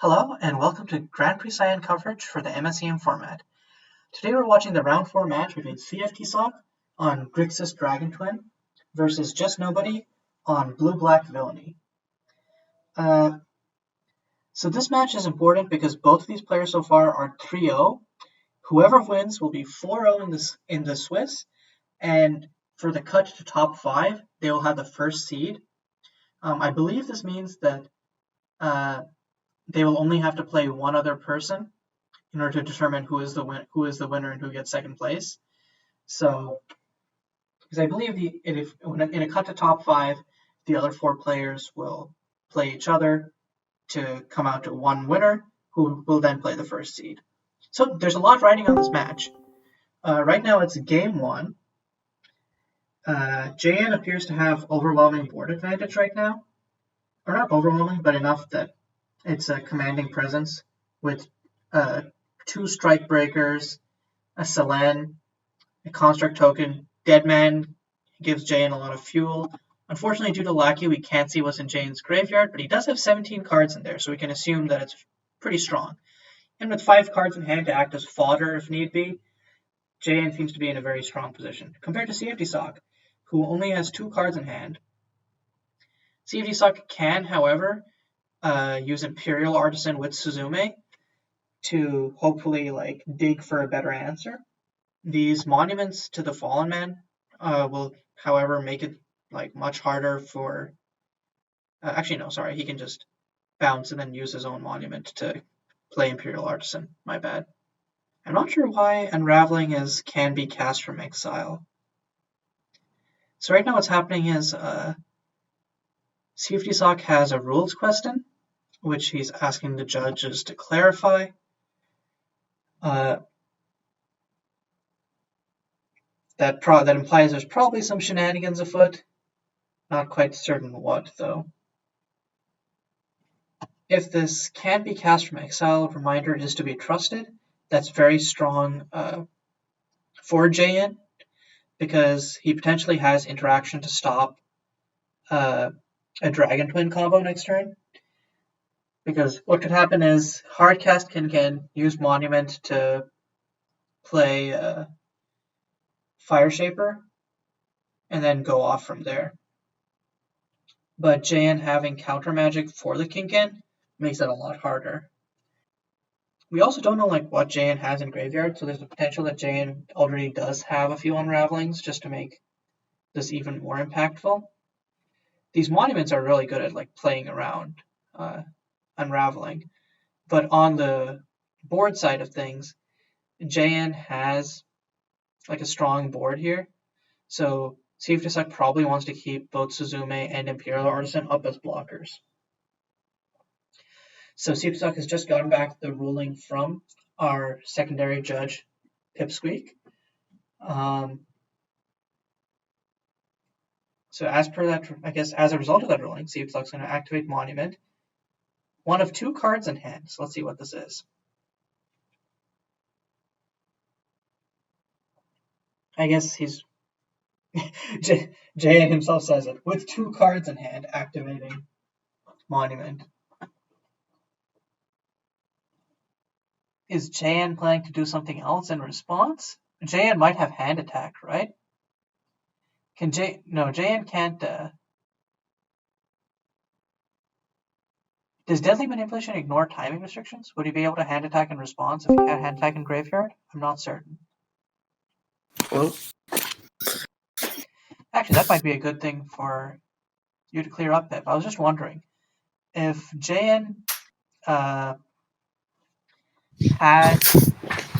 Hello and welcome to Prix Xi'an coverage for the MSEM format. Today we're watching the round 4 match between cftsoc on Grixis Dragontwin versus JustNobody on Blue-Black Villainy. So this match is important because both of these players so far are 3-0. Whoever wins will be 4-0 in the Swiss, and for the cut to top 5, they will have the first seed. I believe this means that they will only have to play one other person in order to determine who is the winner and who gets second place. So, because I believe in a cut to top 5, the other 4 players will play each other to come out to one winner, who will then play the first seed. So there's a lot riding on this match. Right now it's game 1. JN appears to have overwhelming board advantage right now, or not overwhelming, but enough that it's a commanding presence with 2 strike breakers, a Selene, a construct token. Deadman gives Jayan a lot of fuel. Unfortunately, due to Lackey, we can't see what's in Jayan's graveyard, but he does have 17 cards in there, so we can assume that it's pretty strong. And with 5 cards in hand to act as fodder if need be, Jayan seems to be in a very strong position. Compared to cftsoc, who only has 2 cards in hand. cftsoc can, however, use Imperial Artisan with Suzume to hopefully dig for a better answer. These monuments to the Fallen Man will, however, make it much harder for. Actually, no, sorry. He can just bounce and then use his own monument to play Imperial Artisan. My bad. I'm not sure why Unraveling can be cast from exile. So right now what's happening is cftsoc has a rules question, which he's asking the judges to clarify. That implies there's probably some shenanigans afoot. Not quite certain what, though. If this can be cast from exile, reminder is to be trusted. That's very strong for JN, because he potentially has interaction to stop a Dragontwin combo next turn. Because what could happen is Hardcast can use Monument to play Fire Shaper and then go off from there. But JN having counter magic for the Kinkin makes it a lot harder. We also don't know what JN has in graveyard, so there's the potential that JN already does have a few Unravelings just to make this even more impactful. These monuments are really good at playing around Unraveling, but on the board side of things, JN has a strong board here, so cftsoc probably wants to keep both Suzume and Imperial Artisan up as blockers. So cftsoc has just gotten back the ruling from our secondary judge, Pipsqueak. So as per that, I guess as a result of that ruling, cftsoc is going to activate Monument. One of 2 cards in hand, so let's see what this is. I guess he's JN himself says it, with 2 cards in hand, activating Monument. Is JN planning to do something else in response? JN might have hand attack, right? No, JN can't. Does Deadly Manipulation ignore timing restrictions? Would he be able to hand attack in response if he had hand attack in graveyard? I'm not certain. Well, actually, that might be a good thing for you to clear up, Pip. I was just wondering if JN had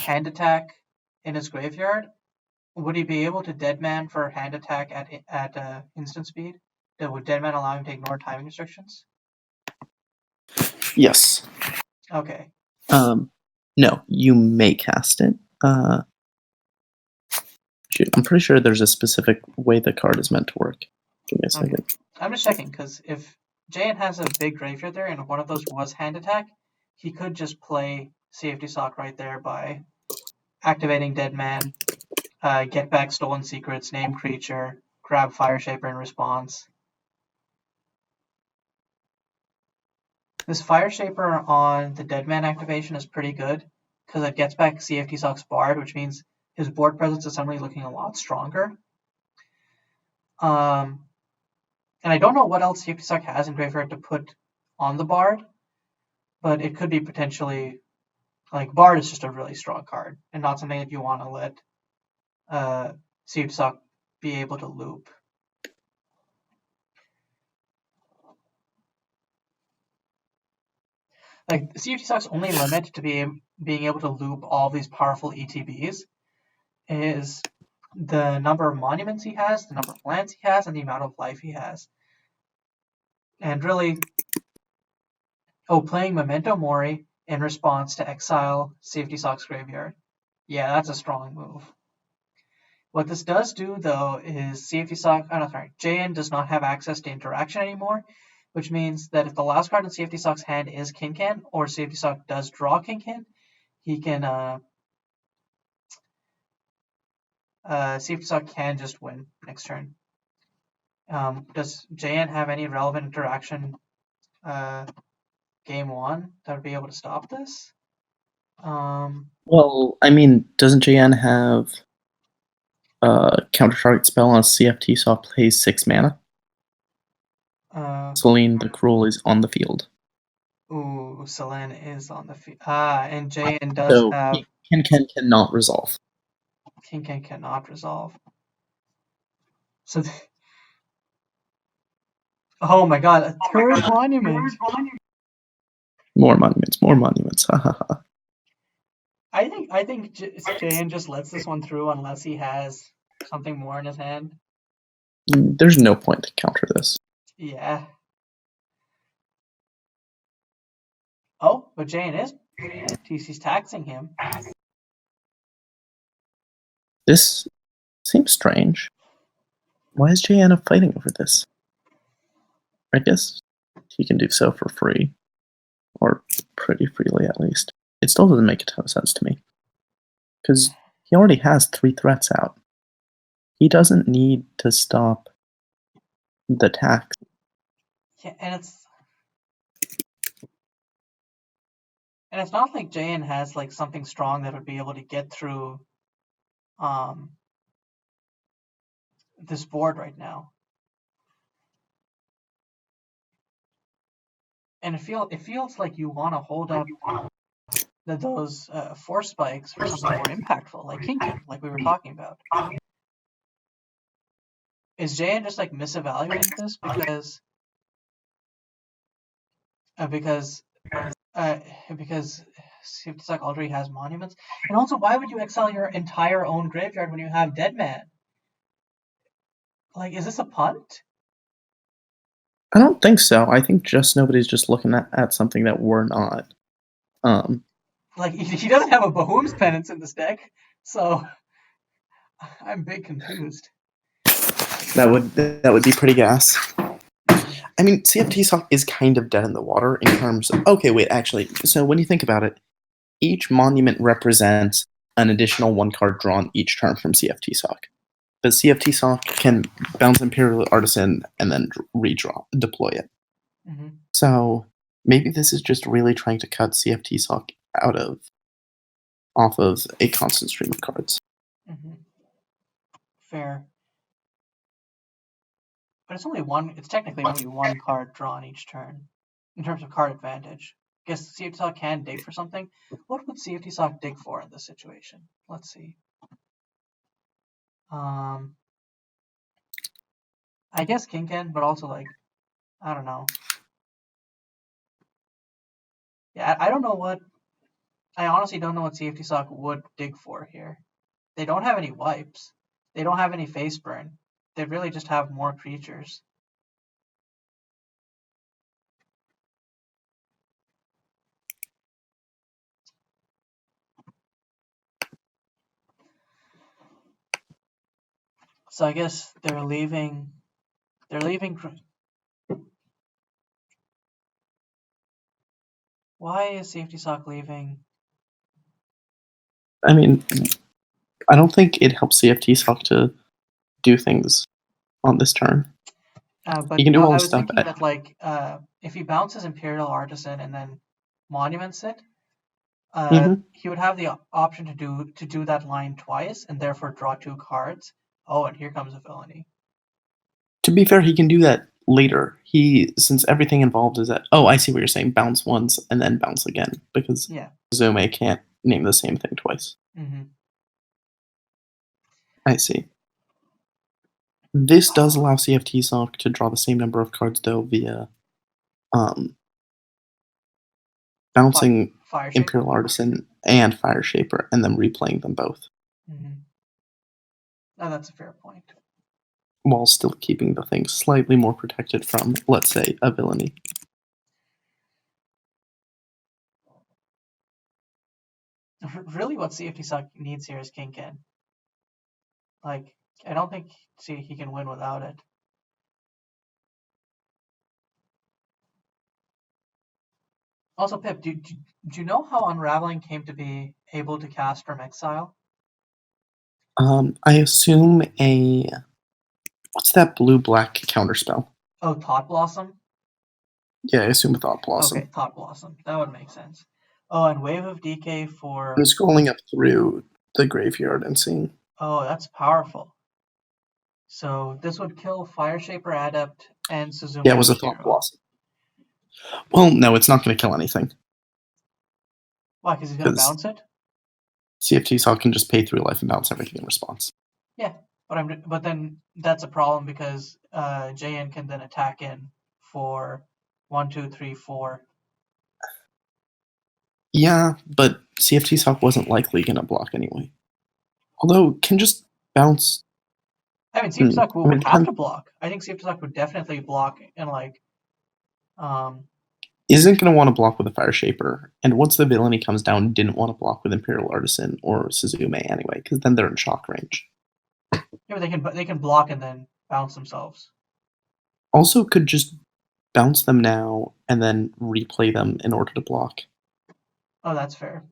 hand attack in his graveyard, would he be able to deadman for hand attack at instant speed? Would deadman allow him to ignore timing restrictions? Yes. Okay. No, you may cast it. I'm pretty sure there's a specific way the card is meant to work. Give me a second. Okay. I'm just checking, because if JN has a big graveyard there and one of those was hand attack, he could just play cftsoc right there by activating Deadman, get back Stolen Secrets, name creature, grab Fire Shaper in response. This Fire Shaper on the Deadman activation is pretty good because it gets back cftSoc's Bard, which means his board presence is suddenly looking a lot stronger. And I don't know what else cftSoc has in Graveyard to put on the Bard, but it could be potentially, like, Bard is just a really strong card and not something that you want to let cftSoc be able to loop. Like, cftSoc's only limit to being able to loop all these powerful ETBs is the number of monuments he has, the number of lands he has, and the amount of life he has. And really, playing Memento Mori in response to exile cftSoc's Graveyard. Yeah, that's a strong move. What this does do, though, is JN does not have access to interaction anymore, which means that if the last card in cftSoc's hand is Kinkan, or cftSoc does draw Kinkan, he can cftSoc can just win next turn. Does JN have any relevant interaction game one that would be able to stop this? Well, I mean, doesn't JN have counter target spell on cftSoc plays 6 mana? Selene the Cruel is on the field. Ooh, Selene is on the field. And JN does So have... Kinkan cannot resolve. Kinkan cannot resolve. So... Oh my god, a third monument! More monuments, hahaha. I think JN just lets this one through unless he has something more in his hand. There's no point to counter this. Yeah. Oh, but JN is. TC's taxing him. This seems strange. Why is JN fighting over this? I guess he can do so for free. Or pretty freely, at least. It still doesn't make a ton of sense to me. Because he already has 3 threats out. He doesn't need to stop the tax. Yeah, and it's not like JN has like something strong that would be able to get through this board right now. And it feels like you want to hold up those force spikes for something more impactful, like Kinkan, like we were talking about. Is JN just like misevaluating this because cftSoc already has monuments? And also, why would you exile your entire own graveyard when you have Deadman? Like, is this a punt? I don't think so. I think JustNobody's just looking at something that we're not. Like, he doesn't have a Bahoom's Penance in this deck, so I'm a bit confused. That would be pretty gas. I mean, cftSoc is kind of dead in the water in terms of... Okay, wait, actually. So when you think about it, each monument represents an additional 1 card drawn each turn from cftSoc. But cftSoc can bounce Imperial Artisan and then deploy it. Mm-hmm. So maybe this is just really trying to cut cftSoc off of a constant stream of cards. Mm-hmm. Fair. But it's technically only 1 card drawn each turn, in terms of card advantage. I guess cftSoc can dig for something. What would cftSoc dig for in this situation? Let's see. I guess Kinkan, but also, like, I don't know. Yeah, I don't know what... I honestly don't know what cftSoc would dig for here. They don't have any wipes. They don't have any face burn. They really just have more creatures. So I guess they're leaving... Why is cftSoc leaving? I mean, I don't think it helps cftSoc to do things on this turn. But He can do all I his was stuff thinking that like if he bounces Imperial Artisan and then monuments it, Mhm. he would have the option to do that line twice and therefore draw 2 cards. Oh, and here comes a villainy. To be fair, he can do that later. Since everything involved is that. Oh, I see what you're saying. Bounce once and then bounce again because Yeah. Suzume can't name the same thing twice. Mm-hmm. I see. This does allow cftsoc to draw the same number of cards though via um, bouncing Fire Shaper. Imperial Artisan and Fire Shaper and then replaying them both. Mm-hmm. Oh, that's a fair point. While still keeping the thing slightly more protected from, let's say, a villainy. Really, what cftsoc needs here is King Ken. Like, I don't think he can win without it. Also, Pip, do you know how Unraveling came to be able to cast from exile? I assume what's that blue-black counterspell? Oh, Thought Blossom? Yeah, I assume a Thought Okay, Blossom. Thought Blossom. That would make sense. Oh, and Wave of Decay I'm for... scrolling up through the graveyard and seeing. Oh, that's powerful. So this would kill Fire Shaper Adept and Suzume Yeah, it was a with Thought Hero. Blossom. Well, no, it's not going to kill anything. Why? Because he's going to bounce it? cftsoc can just pay 3 life and bounce everything in response. Yeah, but then that's a problem because JN can then attack in for 1, 2, 3, 4. Yeah, but cftsoc wasn't likely going to block anyway. Although, can just bounce. I mean, cftsoc I mean, would have to block. I think cftsoc would definitely block and like... isn't going to want to block with a Fire Shaper, and once the villainy comes down, didn't want to block with Imperial Artisan or Suzume anyway, because then they're in shock range. Yeah, but they can block and then bounce themselves. Also, could just bounce them now and then replay them in order to block. Oh, that's fair.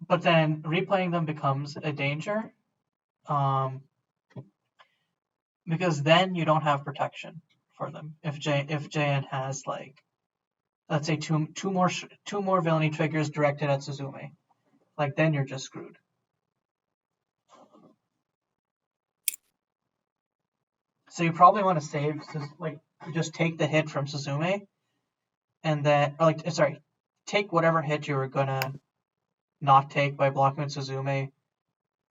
But then replaying them becomes a danger, because then you don't have protection for them. If JN has like, let's say two more villainy triggers directed at Suzume, like then you're just screwed. So you probably want to save, like just take the hit from Suzume, and then take whatever hit you were gonna not take by blocking with Suzume,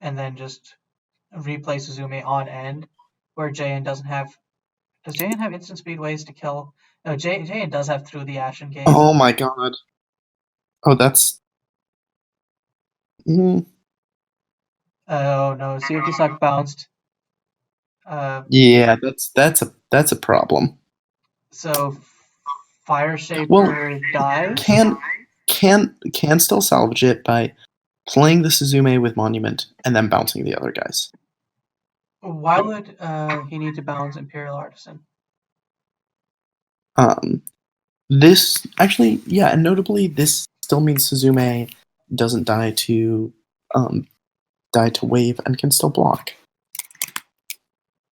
and then just replay Suzume on end, where JN doesn't have. Does JN have instant speed ways to kill? No, JN does have Through the Ashen Gate. Oh my god. Oh, that's. Oh no, cftsoc bounced. Yeah, that's a problem. So Fire Shaper dies. Can still salvage it by playing the Suzume with Monument and then bouncing the other guys. Why would he need to bounce Imperial Artisan? This actually, yeah, and notably, this still means Suzume doesn't die to wave and can still block.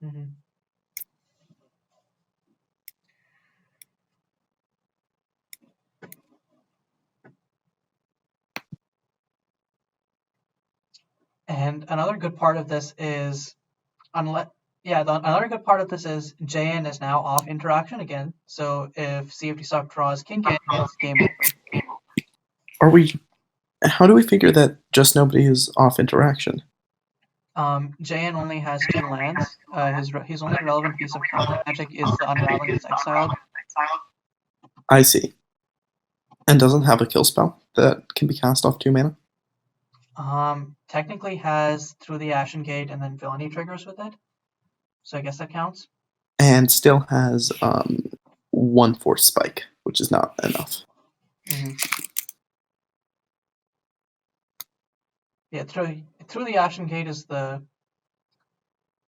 Mm-hmm. And another good part of this is, another good part of this is JN is now off interaction again. So if cftsoc draws King Ken, it's game over. How do we figure that JustNobody is off interaction? JN only has 2 lands. His only relevant piece of counter magic is the Unraveling that's exiled. I see. And doesn't have a kill spell that can be cast off 2 mana? Technically has Through the Ashen Gate and then Villainy triggers with it. So I guess that counts. And still has 1 Force Spike, which is not enough. Mm-hmm. Yeah, Through the Ashen Gate is the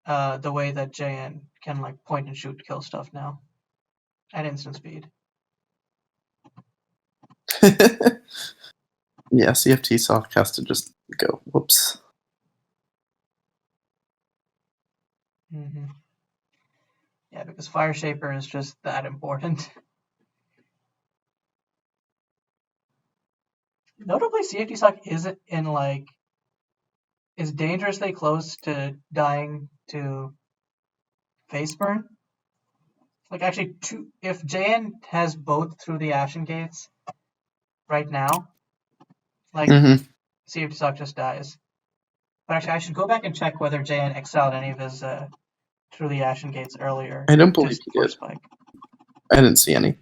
way that JN can like point and shoot kill stuff now at instant speed. Yeah, cftsoc has to just go, whoops. Mm-hmm. Yeah, because Fire Shaper is just that important. Notably, cftsoc is dangerously close to dying to face burn. Like actually, if JN has both through the Ashen Gates right now, like cftsoc just dies. But actually, I should go back and check whether JN exiled any of his through the Ashen Gates earlier. I don't believe he did. Spike. I didn't see any.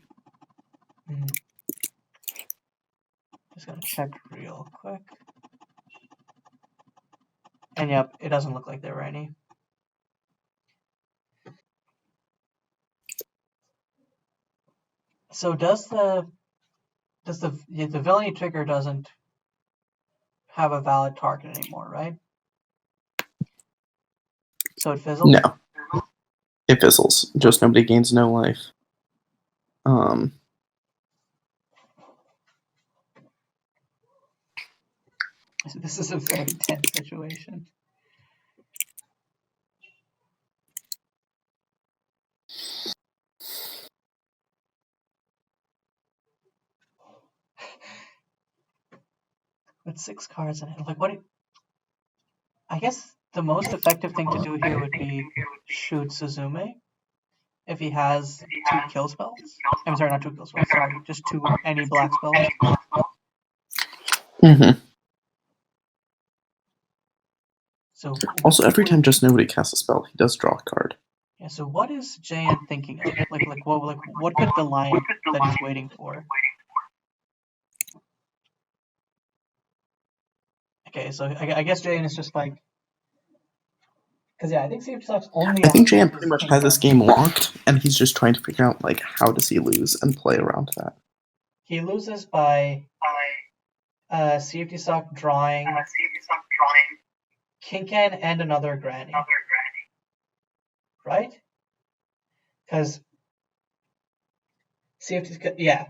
Just gonna check real quick. And yep, it doesn't look like there were any. So does the villainy trigger doesn't have a valid target anymore, right? So it fizzles? No. It fizzles. JustNobody gains no life. This is a very tense situation. With 6 cards in it, like what? I guess the most effective thing to do here would be shoot Suzume if he has 2 kill spells. I'm sorry, not 2 kill spells. Sorry, just 2 any black spells. So also, every time JustNobody casts a spell, he does draw a card. Yeah. So what is JN thinking of? What could the line that he's waiting for? Okay, so I guess JN is just like, because yeah, I think cftsoc only. I think JN pretty much has this game locked, and he's just trying to figure out like how does he lose and play around that. He loses by cftsoc drawing Kinkan and another Granny. Right? Because cftsoc, yeah.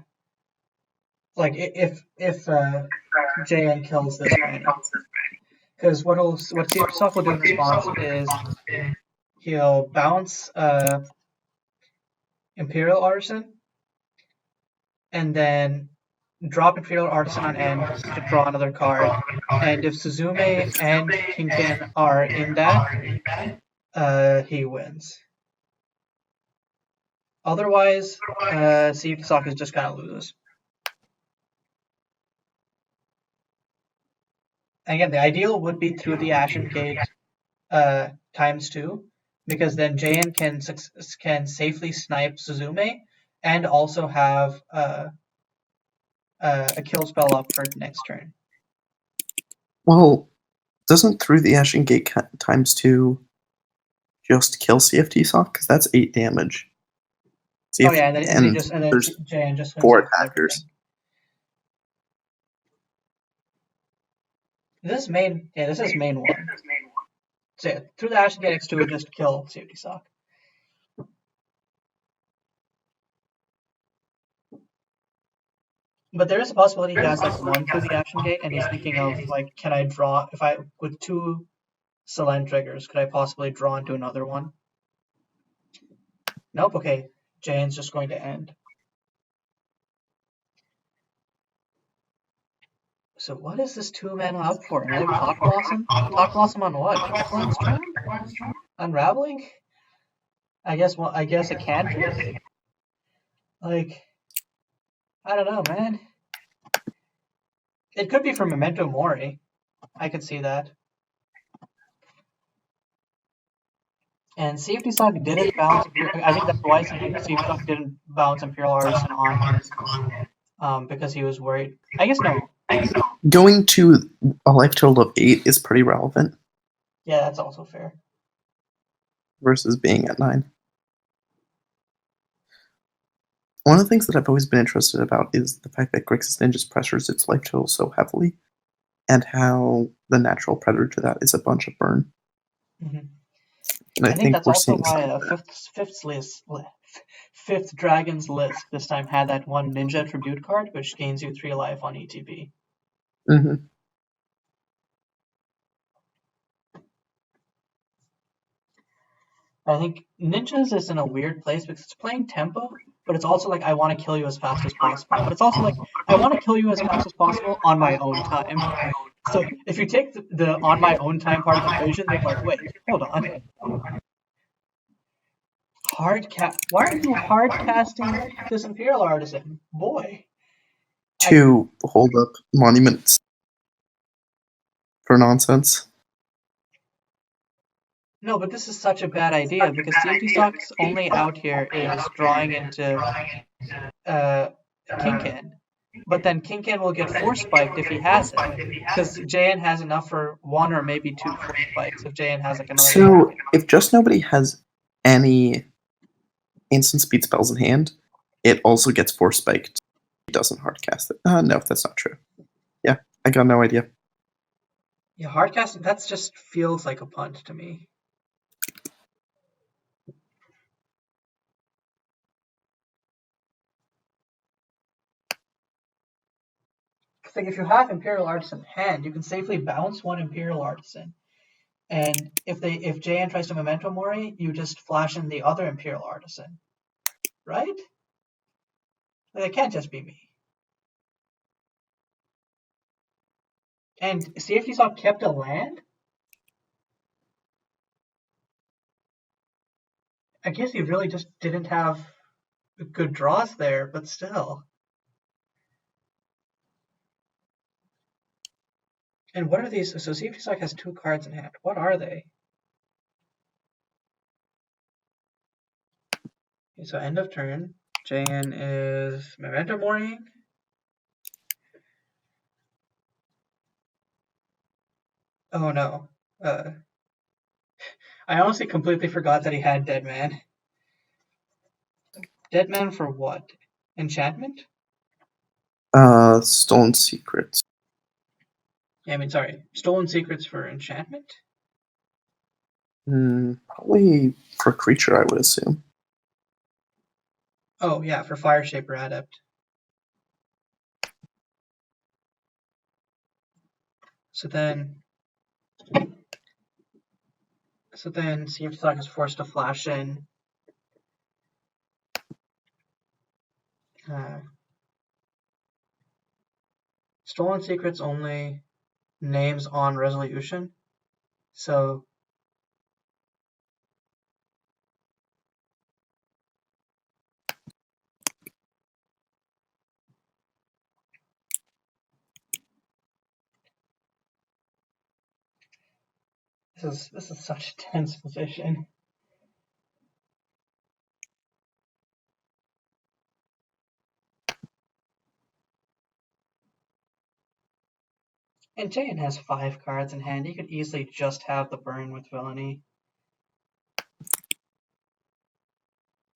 Like if JN kills this Granny. Because what cftsoc will do in response is he'll bounce Imperial Artisan and then drop Imperial Artisan on end to draw another card. And if Suzume and Kinkan are in that, he wins. Otherwise, cftsoc is just gonna lose. Again, the ideal would be through the Ashen Gate ×2, because then JN can safely snipe Suzume and also have a kill spell up for next turn. Well, doesn't through the Ashen Gate ×2 just kill cftsoc? Because that's 8 damage. Oh yeah, and then there's JN just 4 attackers. This is main one. So yeah, through the Ashen Gate X2 would just kill cftsoc. But there is a possibility he has like 1 through the Ashen Gate, and he's thinking of like, can I draw if I with 2 Selene triggers, could I possibly draw into another one? Nope. Okay, JN's just going to end. So what is this 2 mana up for? Another Talk Blossom? Talk Blossom on what? Cleanse turn? Unraveling? I guess a cantrip? Like, I don't know, man. It could be for Memento Mori. I could see that. And cftsoc didn't bounce. I think that's why cftsoc didn't bounce Imperial Artisan on because he was worried. I guess no. Going to a life total of 8 is pretty relevant. Yeah, that's also fair. Versus being at 9. One of the things that I've always been interested about is the fact that Grixis Ninjas pressures its life total so heavily, and how the natural predator to that is a bunch of burn. Mm-hmm. And I think that's we're also seeing why fifth Dragon's list this time had that 1 Ninja Tribute card, which gains you 3 life on ETB. Mm-hmm. I think Ninjas is in a weird place because it's playing tempo, but it's also like I want to kill you as fast as possible. But it's also like I want to kill you as fast as possible on my own time. So if you take the on my own time part of the equation, they're like, wait, hold on. Why are you hard casting this Imperial Artisan? Boy. To hold up monuments for nonsense. No, but this is such a bad idea because cftsoc only out here is drawing into Kinkin. But then Kinkin will get force spiked if he has it. Because JN has enough for one or maybe two force spikes if JN has like another. So if JustNobody has any instant speed spells in hand, it also gets force spiked. He doesn't hardcast it. No, that's not true. Yeah, I got no idea. Yeah, hardcast, that just feels like a punt to me. Like if you have Imperial Artisan in hand, you can safely bounce one Imperial Artisan. And if JN tries to Memento Mori, you just flash in the other Imperial Artisan. Right? Like, it can't just be me. And cftsoc kept a land? I guess he really just didn't have good draws there, but still. And what are these? So cftsoc has 2 cards in hand. What are they? Okay, so end of turn. JN is Memento Mori. Oh no. I honestly completely forgot that he had Dead Man. Dead Man for what? Enchantment? Stolen Secrets. Yeah, I mean, sorry. Stolen Secrets for enchantment? Probably for creature, I would assume. Oh, yeah, for Fire Shaper Adept. So then cftsoc is forced to flash in Stolen Secrets only names on resolution. So this is such a tense position. And JN has 5 cards in hand. He could easily just have the burn with Villainy.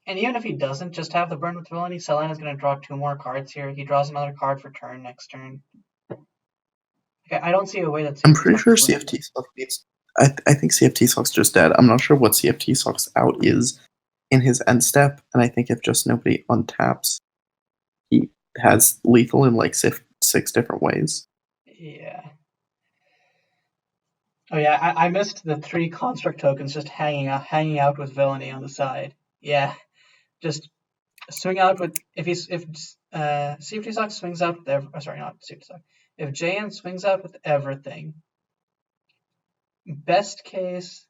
And even if he doesn't just have the burn with Villainy, Celan is going to draw 2 more cards here. He draws another card for turn next turn. Okay, I don't see a way that I'm pretty sure cftsoc beats. I think cftsoc's just dead. I'm not sure what cftsoc's out is in his end step, and I think if JustNobody untaps, he has lethal in like 6 different ways. Yeah. Oh yeah, I missed the 3 construct tokens just hanging out with Villainy on the side. Yeah, just swing out with if cftsoc swings out with sorry, not cftsoc. If JN swings out with everything, best case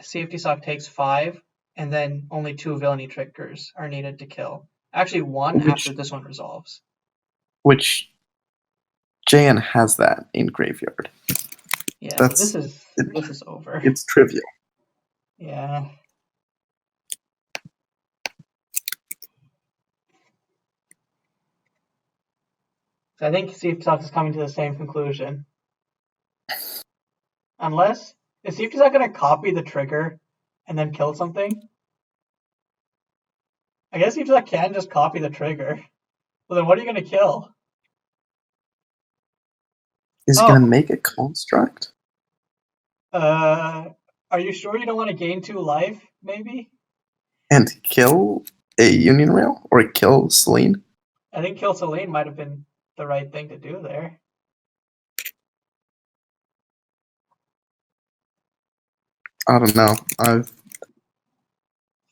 cftsoc takes 5, and then only 2 Villainy triggers are needed to kill. Actually, 1 after this one resolves. Which JN has that in graveyard. Yeah, this is over. It's trivial. Yeah. So I think cftsoc is coming to the same conclusion. Unless, is cftsoc going to copy the trigger and then kill something? I guess cftsoc can just copy the trigger. Well, then what are you going to kill? Is he going to make a construct? Are you sure you don't want to gain 2 life, maybe? And kill a Union Rail? Or kill Celine? I think kill Celine might have been the right thing to do there. I don't know.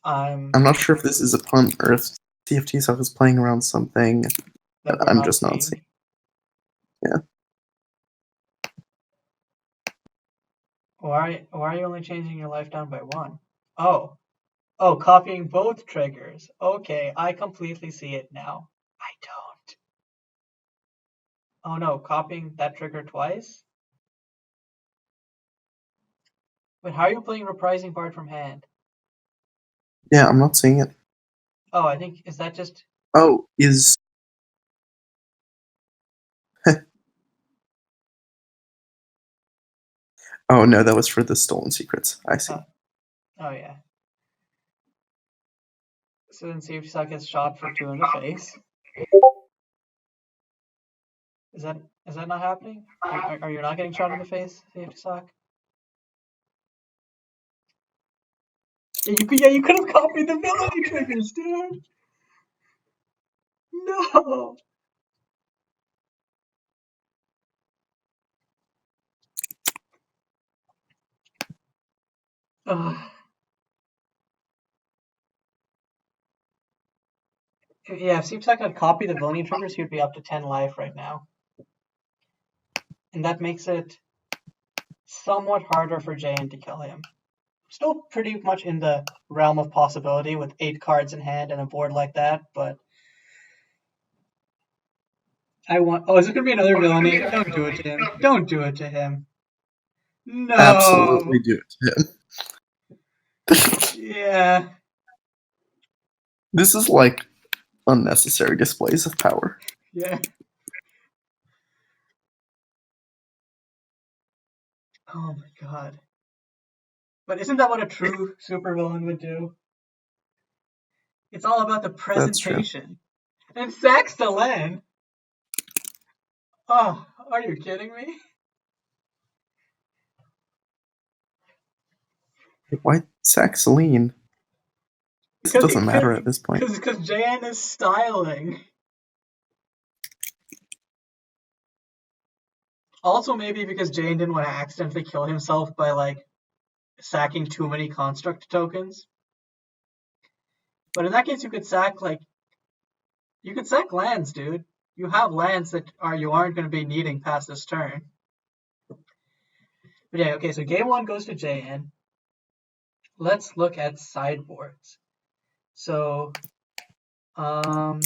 I'm not sure if this is a pun or if cftsoc is playing around something that we're I'm not just not seeing. seeing. Yeah. Why are you only changing your life down by 1? Oh. Oh, copying both triggers. Okay, I completely see it now. I don't. Oh no, copying that trigger twice? Wait, how are you playing Reprising Bard from hand? Yeah, I'm not seeing it. Oh, I think, is that just... Oh, is... Oh, no, that was for the Stolen Secrets. I see. Oh yeah. So then cftsoc gets shot for 2 in the face. Is that not happening? Are you not getting shot in the face, cftsoc? Yeah, you could have copied the villainy triggers, dude. No. Ugh. Yeah, if cftsoc had copied the villainy triggers, he would be up to 10 life right now. And that makes it somewhat harder for JN to kill him. Still pretty much in the realm of possibility with 8 cards in hand and a board like that, but oh, is it gonna be another villainy? Don't do it to him. Don't do it to him. Absolutely No. do it to him. Yeah. This is like unnecessary displays of power. Yeah. Oh my god. But isn't that what a true supervillain would do? It's all about the That's true. presentation. And Saxtalan. Oh, are you kidding me? Why sack Celine? It Because doesn't matter at this point. JN is styling. Also, maybe because Jane didn't want to accidentally kill himself by like sacking too many construct tokens. But in that case, you could sack lands, dude. You have lands that you aren't going to be needing past this turn. But yeah, okay. So game 1 goes to JN. Let's look at sideboards. So, I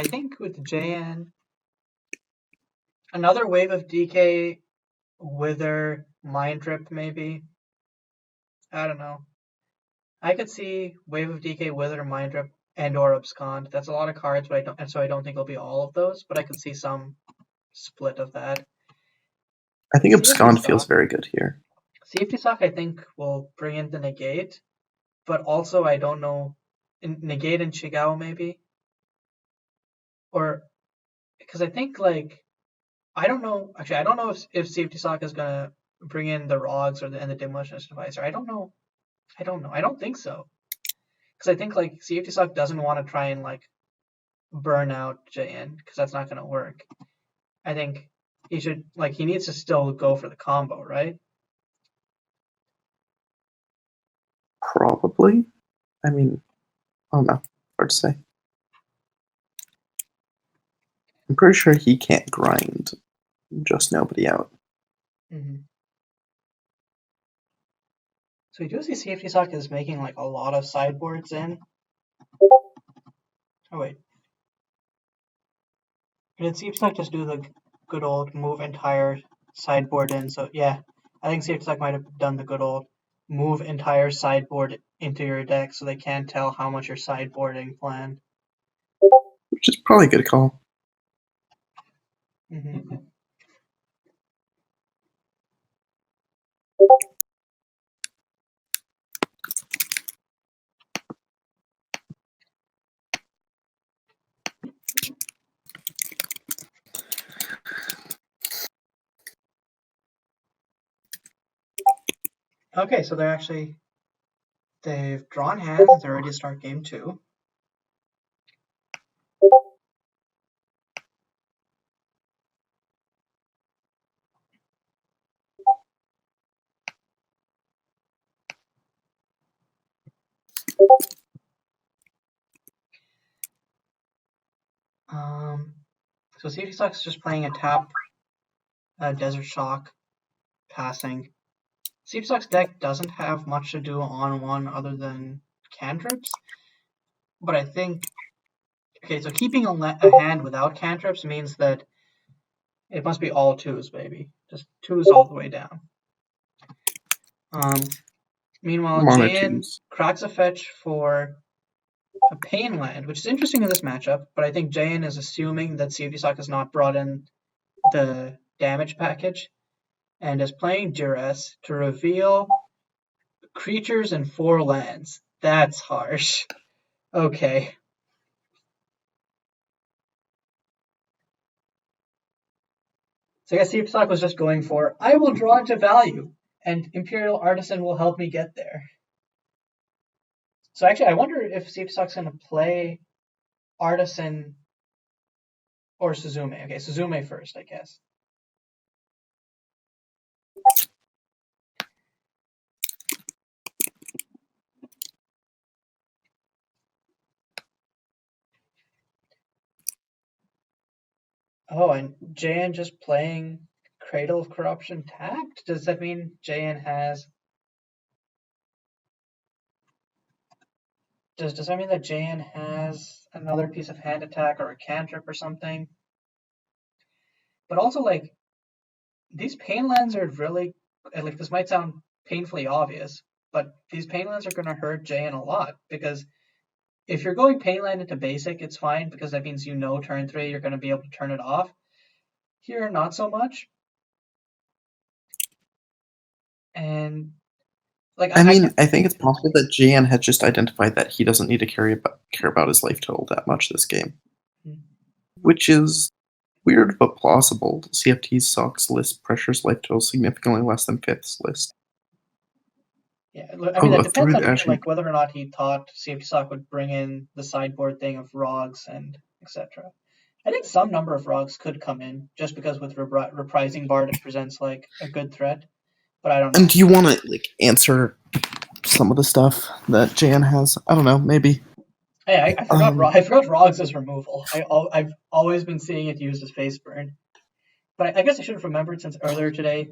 think with JN, another wave of DK, Wither, Mind Rip, maybe. I don't know. I could see Wave of DK, Wither, Mind Rip, and or Abscond. That's a lot of cards, but I don't think it'll be all of those. But I could see some split of that. I think Abscond cftsoc, feels very good here. cftsoc, I think will bring in the negate, but also I don't know, negate and Chigao maybe, or because I think like I don't know. Actually, I don't know if cftsoc is gonna bring in the Rogs and the Demolitionist Devicer. I don't know. I don't know. I don't think so. Because I think like cftsoc doesn't want to try and like burn out JN because that's not gonna work. I think he needs to still go for the combo, right? Probably. I mean, I don't know. Hard to say. I'm pretty sure he can't grind JustNobody out. Mm-hmm. So we do see cftsoc is making like a lot of sideboards in. Oh wait, did cftsoc just do the good old move entire sideboard in? So yeah, I think cftsoc might have done the good old move entire sideboard into your deck so they can't tell how much you're sideboarding planned. Which is probably a good call. Mm-hmm. Okay, so they've drawn hands. They're ready to start game 2. So cftsoc just playing a tap, Desert Shock, passing. cftsoc deck doesn't have much to do on one other than cantrips, but I think okay. So keeping a hand without cantrips means that it must be all twos, baby, just twos all the way down. Meanwhile, Mono Jayan twos. cracks a fetch for a Pain land, which is interesting in this matchup, but I think Jayan is assuming that cftsoc has not brought in the damage package and is playing Duress to reveal creatures and 4 lands. That's harsh. Okay. So I guess cftsoc was just going for, I will draw into value, and Imperial Artisan will help me get there. So actually, I wonder if cftsoc going to play Artisan or Suzume. Okay, Suzume first, I guess. Oh, and Jayan just playing Cradle of Corruption tapped? Does that mean Jayan has... Does that mean that Jayan has another piece of hand attack or a cantrip or something? But also, like, these pain lands are really... Like, this might sound painfully obvious, but these pain lands are going to hurt Jayan a lot, because if you're going pain land into basic, it's fine, because that means you know turn 3 you're going to be able to turn it off. Here, not so much. And like, I mean, I think it's possible that Jan had just identified that he doesn't need to care about his life total that much this game, which is weird but plausible. cftsoc list pressures life total significantly less than Fifth's list. Yeah, I mean, that depends on like whether or not he thought cftsoc would bring in the sideboard thing of Rogs and etc. I think some number of Rogs could come in just because with Reprising Bard it presents like a good threat, but I don't know. And do you want to like answer some of the stuff that Jan has? I don't know, maybe. Hey, I forgot. I forgot Rogs as removal. I've always been seeing it used as face burn, but I guess I should have remembered since earlier today,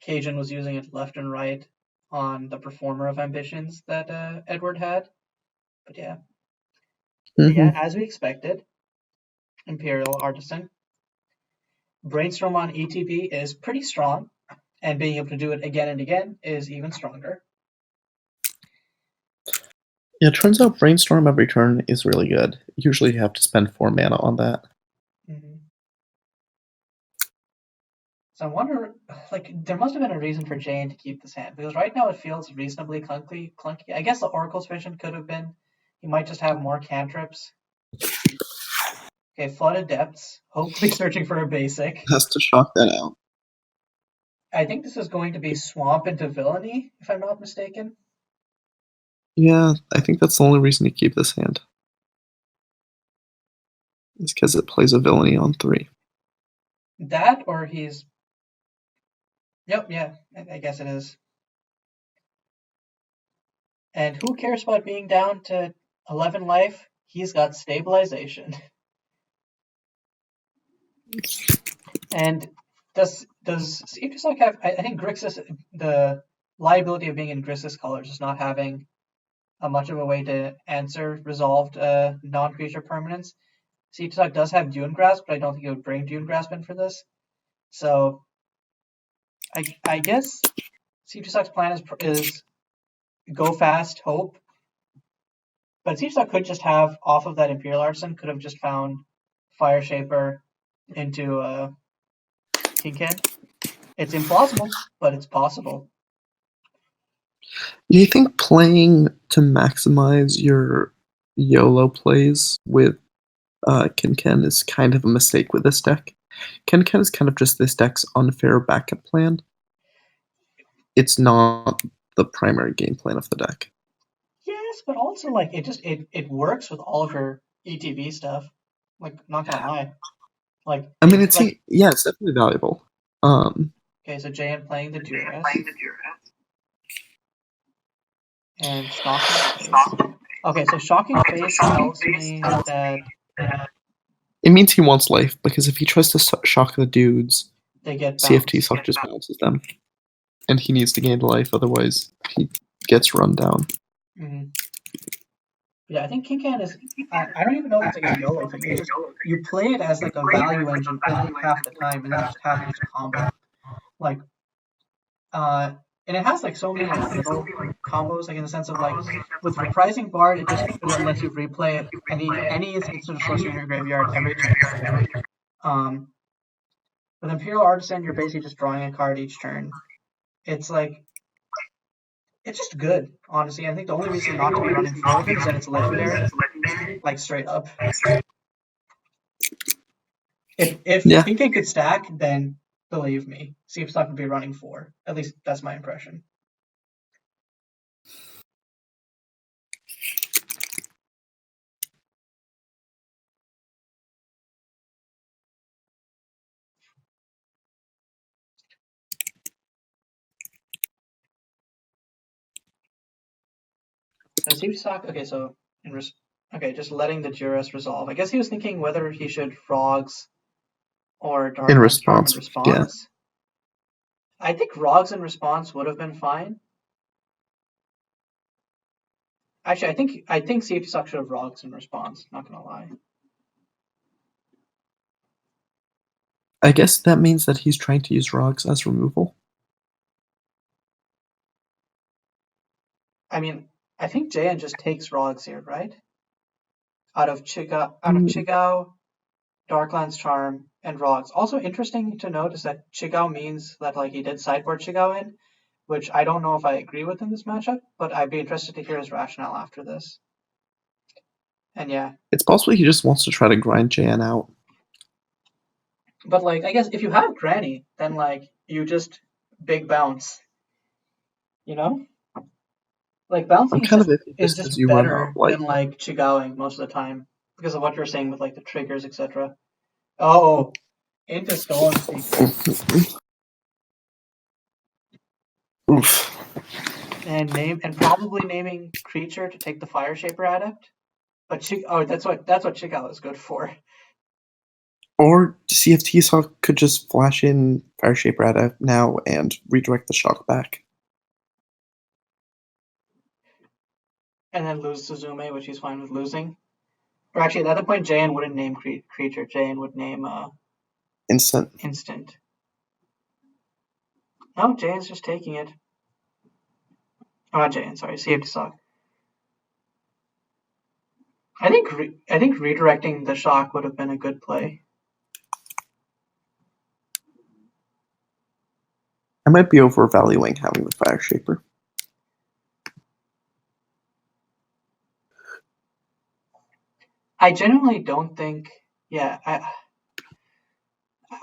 Cajun was using it left and right on the Performer of Ambitions that Edward had. But yeah. Mm-hmm. Yeah, as we expected, Imperial Artisan. Brainstorm on ETB is pretty strong, and being able to do it again and again is even stronger. Yeah, it turns out Brainstorm every turn is really good. Usually you have to spend 4 mana on that. Mm-hmm. So I wonder, like, there must have been a reason for Jane to keep this hand, because right now it feels reasonably clunky. I guess the Oracle's Vision could have been, he might just have more cantrips. Okay, Flooded Depths, hopefully searching for a basic. Has to shock that out. I think this is going to be Swamp into Villainy, if I'm not mistaken. Yeah, I think that's the only reason you keep this hand. It's because it plays a Villainy on 3. That, or he's... Yep, yeah, I guess it is. And who cares about being down to 11 life? He's got Stabilization. And does cftsoc have... I think Grixis, the liability of being in Grixis colors is not having much of a way to answer resolved non-creature permanents. cftsoc does have Dune Grasp, but I don't think it would bring Dune Grasp in for this. So I guess cftsoc plan is go fast, hope. But cftsoc could just have, off of that Imperial Artisan, could have just found Fire Shaper into Tinkin. It's implausible, but it's possible. Do you think playing to maximize your YOLO plays with Ken is kind of a mistake with this deck? Ken is kind of just this deck's unfair backup plan. It's not the primary game plan of the deck. Yes, but also like it works with all of your ETB stuff. Like, not gonna lie. Like, I mean, it's like, yeah, it's definitely valuable. Okay, so JN playing the Duress. And Shocking Face. Okay, so Shocking Face tells me that It means he wants life, because if he tries to shock the dudes, They get cftsoc just bounces them. And he needs to gain life, otherwise he gets run down. Yeah, I think King Can is. I don't even know if it's like a YOLO thing. It's just you play it as like a value engine only half the time, and then it just happens to combo. Like, and it has like so many like little combos, like in the sense of like with Reprising Bard, it just lets you replay any instant of sorcery in your graveyard every turn. With Imperial Artisan, you're basically just drawing a card each turn. It's like it's just good, honestly. I think the only reason not to be running 4 with it is that it's legendary, like straight up. If King King could stack, then believe me, cftsoc would be running 4. At least that's my impression. So cftsoc, okay, so just letting the Juris resolve. I guess he was thinking whether he should frogs or Dark In response. yeah. I think Rogs in response would have been fine. Actually, I think cftsoc should have Rogs in response, not gonna lie. I guess that means that he's trying to use Rogs as removal. I mean, I think JN just takes Rogs here, right? Out of Chigao, Darklands Charm, and Rogs. Also interesting to note is that Chigao means that like he did sideboard Chigao in, which I don't know if I agree with in this matchup, but I'd be interested to hear his rationale after this. And yeah. It's possible he just wants to try to grind JN out. But like, I guess if you have Granny, then like you just big bounce. You know? Like bouncing is just better than like Chigaoing most of the time because of what you're saying with like the triggers, etc. Oh, into Stolen Secret. Oof. And probably naming creature to take the Fire Shaper Adept. But that's what Chigao is good for. Or cftsoc could just flash in Fire Shaper Adept now and redirect the shock back. And then lose Suzume, which he's fine with losing. Or actually, at that point, JN wouldn't name creature. JN would name instant. No, JN's just taking it. Oh, not JN, sorry, cftsoc. I think redirecting the shock would have been a good play. I might be overvaluing having the Fire Shaper. I genuinely don't think. Yeah,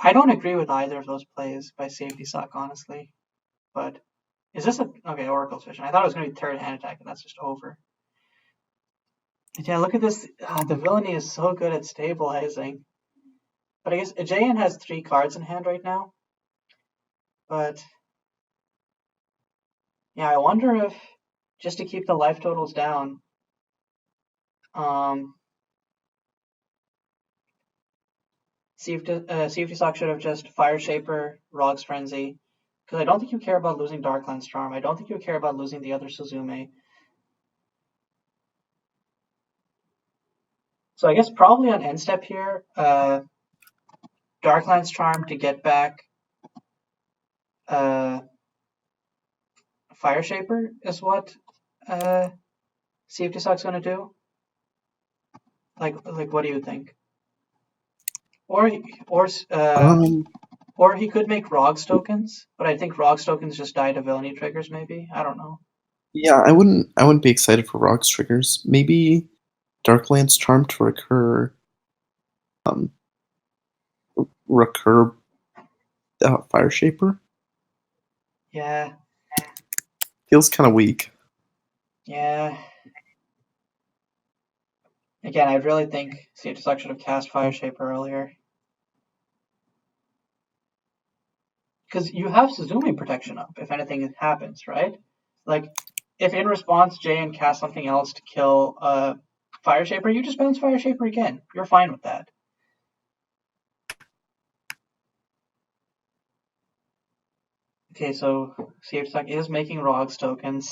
I don't agree with either of those plays by cftsoc, honestly. But is this okay? Oracle's Vision. I thought it was going to be third hand attack, and that's just over. Yeah, look at this. The villainy is so good at stabilizing. But I guess JN has 3 cards in hand right now. But yeah, I wonder if just to keep the life totals down, cftsoc should have just Fire Shaper, Rog's Frenzy, because I don't think you care about losing Darklands Charm. I don't think you care about losing the other Suzume. So I guess probably on end step here, Darklands Charm to get back Fire Shaper is what cftsoc's going to do. Like what do you think? Or he could make Rogs tokens, but I think Rogs tokens just die to villainy triggers. Maybe, I don't know. Yeah, I wouldn't be excited for Rogs triggers. Maybe Darklands Charm to recur Fire Shaper. Yeah. Feels kind of weak. Yeah. Again, I really think cftsoc should have cast Fire Shaper earlier. Because you have Suzume protection up if anything happens, right? Like, if in response JN casts something else to kill Fire Shaper, you just bounce Fire Shaper again. You're fine with that. Okay, so cftsoc is making ROGS tokens.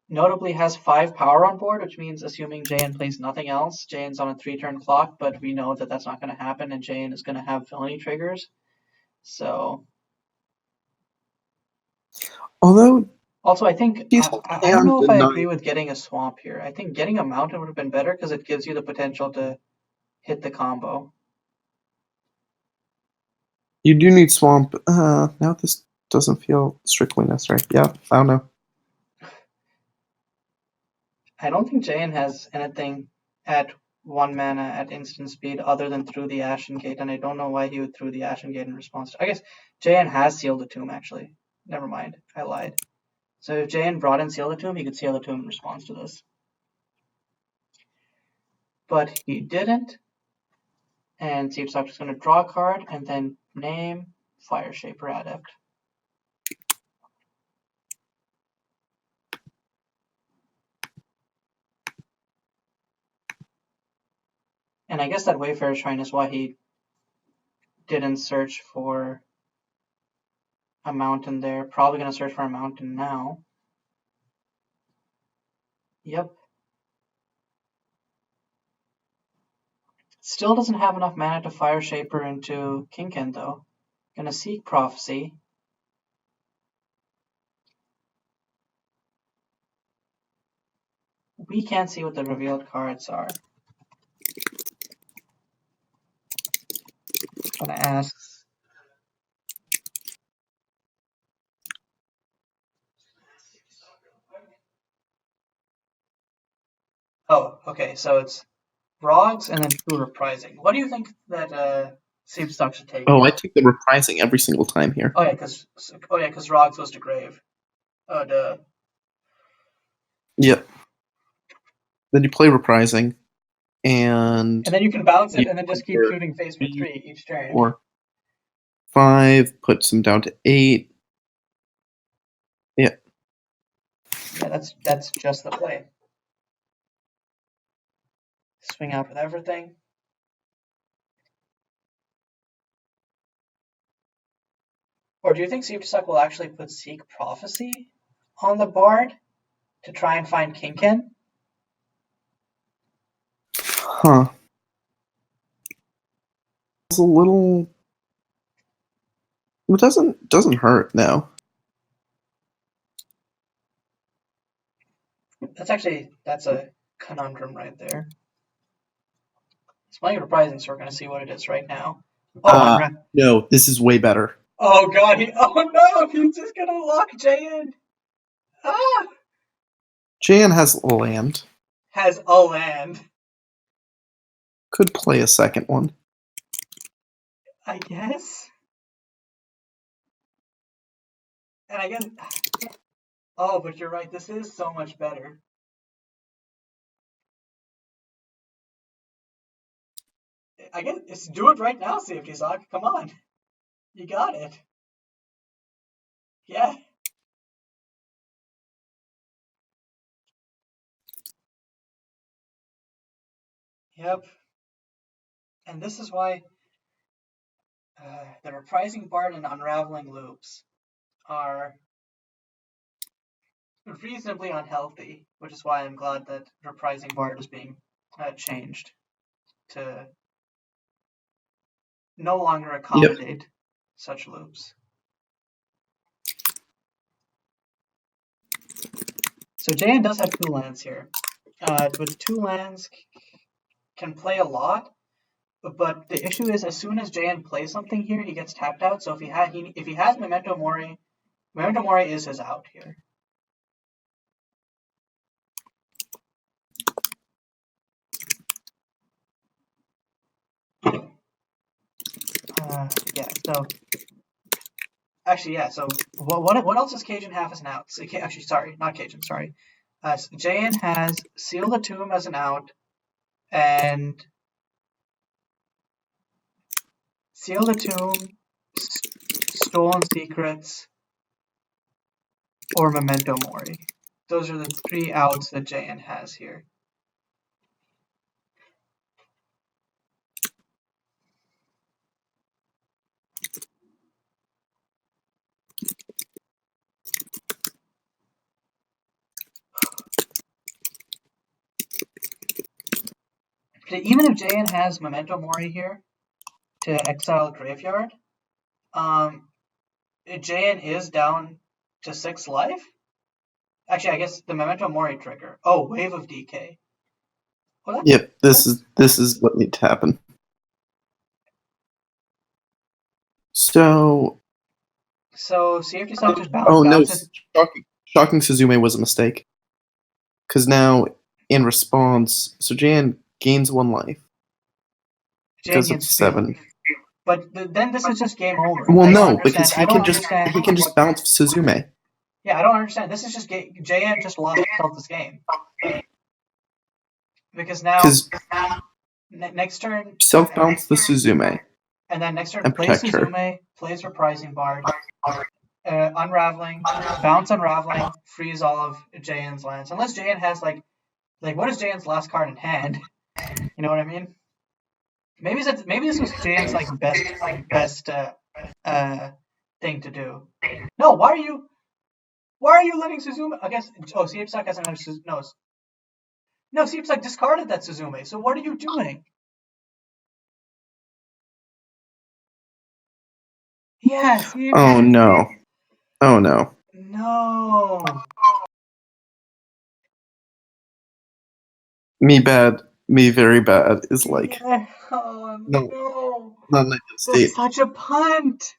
Notably has 5 power on board, which means assuming JN plays nothing else, JN's on a 3-turn clock, but we know that that's not going to happen, and JN is going to have villainy triggers. So. Although. Also, I think, He's I don't know if I agree denying- with getting a swamp here. I think getting a mountain would have been better because it gives you the potential to hit the combo. You do need swamp. Now this doesn't feel strictly necessary. Yeah, I don't know. I don't think JN has anything at 1 mana at instant speed other than through the Ashen Gate, and I don't know why he would through the Ashen Gate in response to. I guess JN has Seal the Tomb, actually. Never mind, I lied. So if JN brought in Seal the Tomb, he could Seal the Tomb in response to this. But he didn't, and cftsoc is going to draw a card and then name Fire Shaper Adept. And I guess that Wayfarer Shrine is why he didn't search for a mountain there. Probably going to search for a mountain now. Yep. Still doesn't have enough mana to Fire Shaper into Kinken, though. Gonna Seek Prophecy. We can't see what the revealed cards are. Gonna ask. Oh, okay, so it's ROGS and then 2 Reprising. What do you think that cftsoc should take? Oh, I take the Reprising every single time here. Oh yeah, because ROGS goes to grave. Oh duh. Yep. Then you play Reprising, and then you can bounce it and then just keep shooting face for 3 each turn. Or 5, puts them down to 8. Yeah. Yeah, that's just the play. Swing out with everything. Or do you think cftsoc will actually put Seek Prophecy on the board to try and find Kinken? Huh. It's a little. It doesn't hurt, no. That's a conundrum right there. It's playing Reprising, so we're going to see what it is right now. Oh, no, this is way better. Oh god, oh no, he's just going to lock JN. Ah! JN has a land. Has a land. Could play a second one. I guess. And I guess. Oh, but you're right, this is so much better. I guess just do it right now, cftsoc. Come on. You got it. Yeah. Yep. And this is why the Reprising Bard and Unraveling Loops are reasonably unhealthy, which is why I'm glad that Reprising Bard is being changed to no longer accommodate such loops. So JN does have 2 lands here. With 2 lands, can play a lot, but the issue is as soon as JN plays something here, he gets tapped out. So if he has Memento Mori is his out here. Yeah. So actually, yeah. So what else does Cajun have as an out? So, actually, sorry, not Cajun. Sorry. JN has Seal the Tomb as an out, and Seal the Tomb, Stolen Secrets, or Memento Mori. Those are the 3 outs that JN has here. But even if JN has Memento Mori here to exile Graveyard, JN is down to 6 life. Actually, I guess the Memento Mori trigger. Oh, Wave of DK. Well, Yep, this is what needs to happen. So cftsoc just bounces. Shocking Suzume was a mistake. Because now, in response, so Jan gains 1 life. Goes up to 7. But then this is just game over. Well, no, because he can just bounce Suzume. Yeah, I don't understand. This is just JN just lost himself this game. Because now next turn self bounce the Suzume. And then next turn plays Suzume, plays Reprising Bard, Unraveling, bounce Unraveling, freeze all of JN's lands. Unless JN has like what is JN's last card in hand? You know what I mean? Maybe this was JN's best thing to do. No, why are you letting Suzume? I guess cftsoc has another No, cftsoc discarded that Suzume. So what are you doing? Yes. Oh no. Oh no. No. Me very bad is like. Oh, no. Not an ideal state. That's such a punt.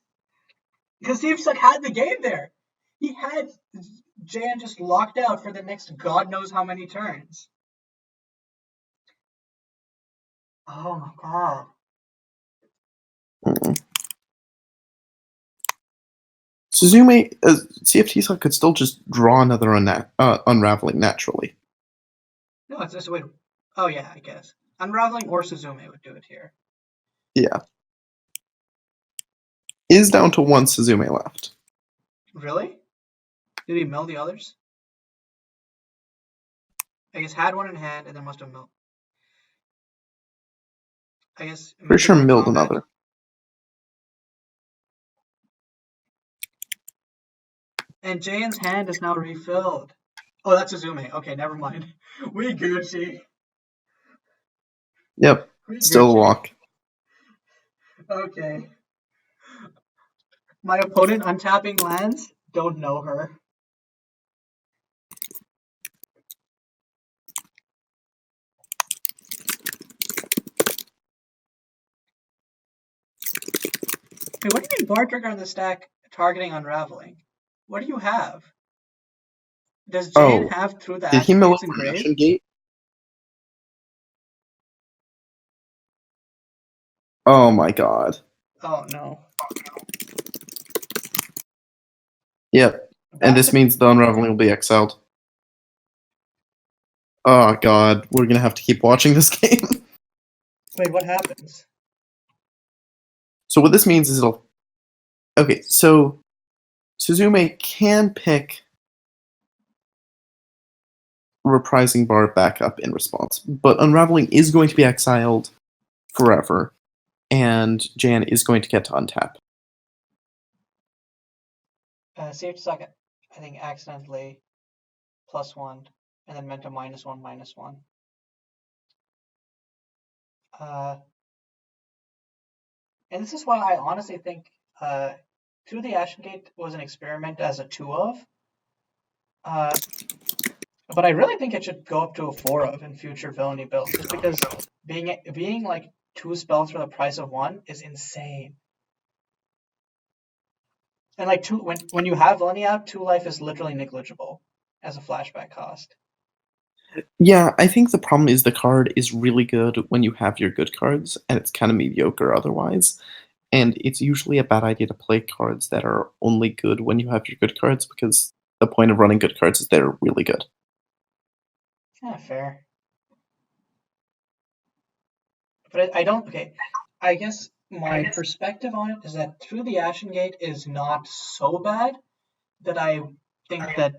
Because cftsoc had the game there. He had JN just locked out for the next God knows how many turns. Oh my god. Suzume, cftsoc could still just draw another Unraveling naturally. No, it's just wait. Oh yeah, I guess Unraveling or Suzume would do it here. Yeah. Is down to 1 Suzume left. Really? Did he mill the others? I guess had one in hand and then must have milled. I guess. Pretty sure milled another. And JN's hand is now refilled. Oh, that's Suzume. Okay, never mind. We Gucci. Yep. Still a walk. Okay. My opponent untapping lands? Don't know her. Hey, what do you mean Bard trigger on the stack targeting Unraveling? What do you have? Does JN have through the Ashen Gates and Grave? Gate? Oh my god. Oh no. Yep. And this means the Unraveling will be exiled. Oh god, we're gonna have to keep watching this game. Wait, what happens? So what this means is it'll... Okay, so Suzume can pick Reprising Bar back up in response, but Unraveling is going to be exiled forever, and Jan is going to get to untap. cftsoc, I think, accidentally +1, and then meant to -1/-1. And this is why I honestly think Through the Ashen Gate was an experiment as a 2 of. But I really think it should go up to a 4 of in future villainy builds, just because being like 2 spells for the price of 1 is insane. And like when you have villainy out, 2 life is literally negligible as a flashback cost. Yeah, I think the problem is the card is really good when you have your good cards, and it's kind of mediocre otherwise. And it's usually a bad idea to play cards that are only good when you have your good cards, because the point of running good cards is they're really good. Yeah, fair. But I don't... Okay, I guess my perspective on it is that Through the Ashen Gate is not so bad that I think that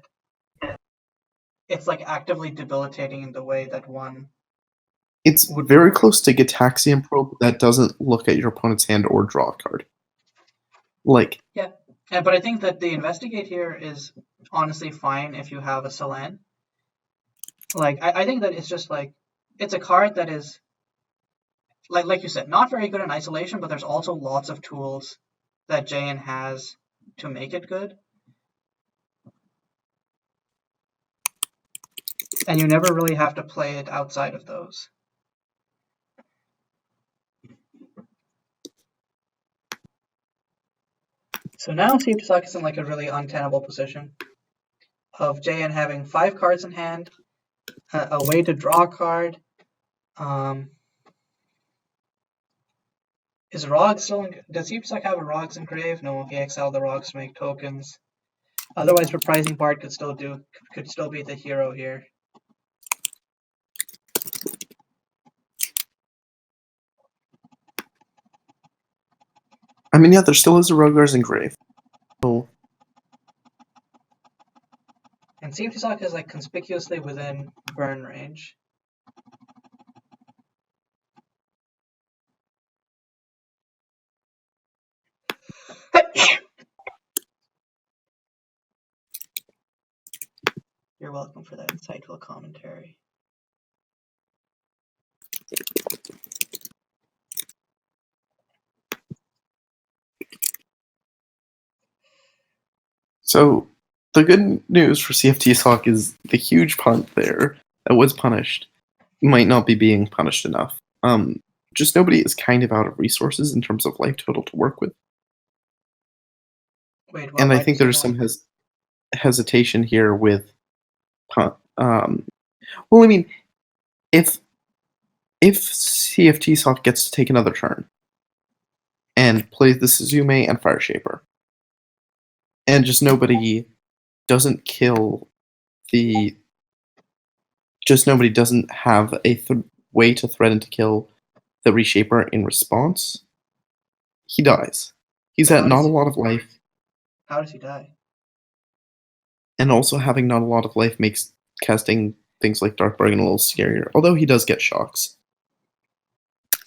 it's like actively debilitating in the way that one... It's very close to Gitaxian Probe that doesn't look at your opponent's hand or draw a card. Like... Yeah, but I think that the Investigate here is honestly fine if you have a Salan. Like, I think that it's just like... It's a card that is like you said, not very good in isolation, but there's also lots of tools that JN has to make it good. And you never really have to play it outside of those. So now cftsoc is in like a really untenable position of JN having 5 cards in hand, a way to draw a card. Is Rog still in? Does cftsoc have a Rog's Engrave? No, he exiled the Rogs to make tokens. Otherwise, Reprising Bard could still be the hero here. I mean, yeah, there still is a Rogar's Engrave. Oh. And cftsoc is like conspicuously within burn range. You're welcome for that insightful commentary. So the good news for cftsoc is the huge punt there that was punished might not be being punished enough. JustNobody is kind of out of resources in terms of life total to work with. Wait, and I think there's some hesitation here with well, I mean, if cftsoc gets to take another turn and plays the Suzume and Fire Shaper, and JustNobody doesn't kill the JustNobody doesn't have a way to threaten to kill the Reshaper in response, he dies. He's at not a lot of life. How does he die? And also having not a lot of life makes casting things like Dark Bargain a little scarier, although he does get shocks.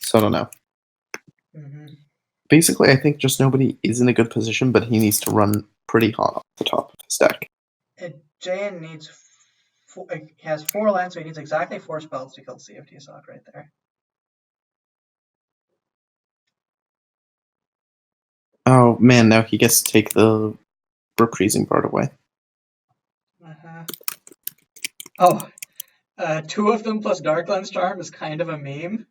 So I don't know. Basically, I think JustNobody is in a good position, but he needs to run pretty hot off the top of his deck. JN needs he has 4 lands, so he needs exactly 4 spells to kill cftsoc right there. Oh man, now he gets to take the Reprising Bard away. Oh, 2 of them plus Darklands Charm is kind of a meme.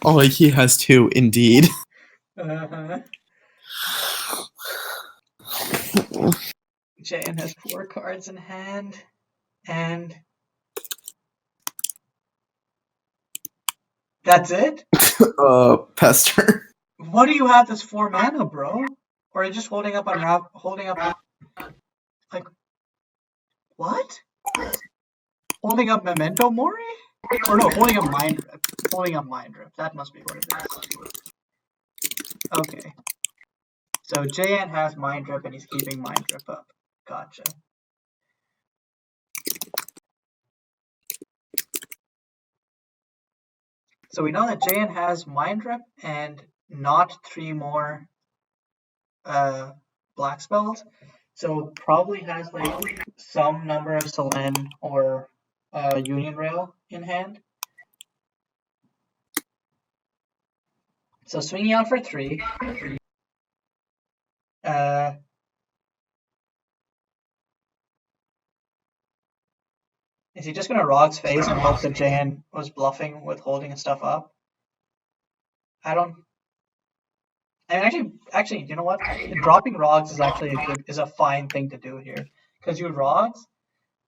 Oh, he has 2, indeed. JN has 4 cards in hand, and that's it? Pester. What do you have that's 4 mana, bro? Or are you just holding up, like, what? Holding up Memento Mori? Or no, holding up Mind Rip. Holding up Mind Rip. That must be what it is. Okay. So JN has Mind Rip and he's keeping Mind Rip up. Gotcha. So we know that JN has Mind Rip and not 3 more black spells. So probably has like some number of Selen or Union Rail in hand. So swinging out for 3. Is he just going to Rog's face and hope that JN was bluffing with holding stuff up? I mean, actually, you know what? Dropping Rogs is actually a fine thing to do here, because you Rogs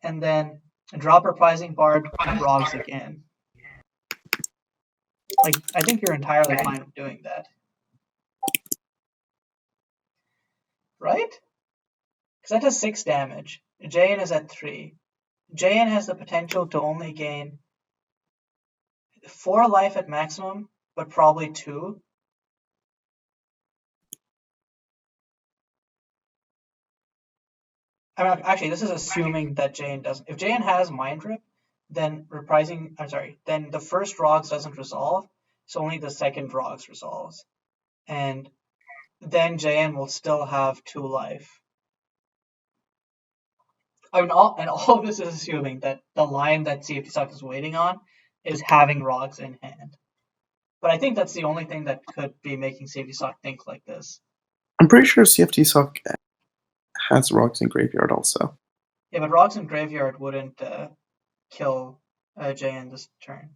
and then drop Reprising Bard, Rogs again. Like, I think you're entirely fine with doing that, right? Because that does 6 damage. JN is at 3. JN has the potential to only gain 4 life at maximum, but probably 2. I mean, actually, this is assuming that JN doesn't. If JN has Mind Rip, then then the first Rogs doesn't resolve, so only the second Rogs resolves. And then JN will still have 2 life. I mean, all of this is assuming that the line that cftsoc is waiting on is having Rogs in hand. But I think that's the only thing that could be making cftsoc think like this. I'm pretty sure cftsoc has Rogs in graveyard also. Yeah, but Rogs in graveyard wouldn't kill JN this turn.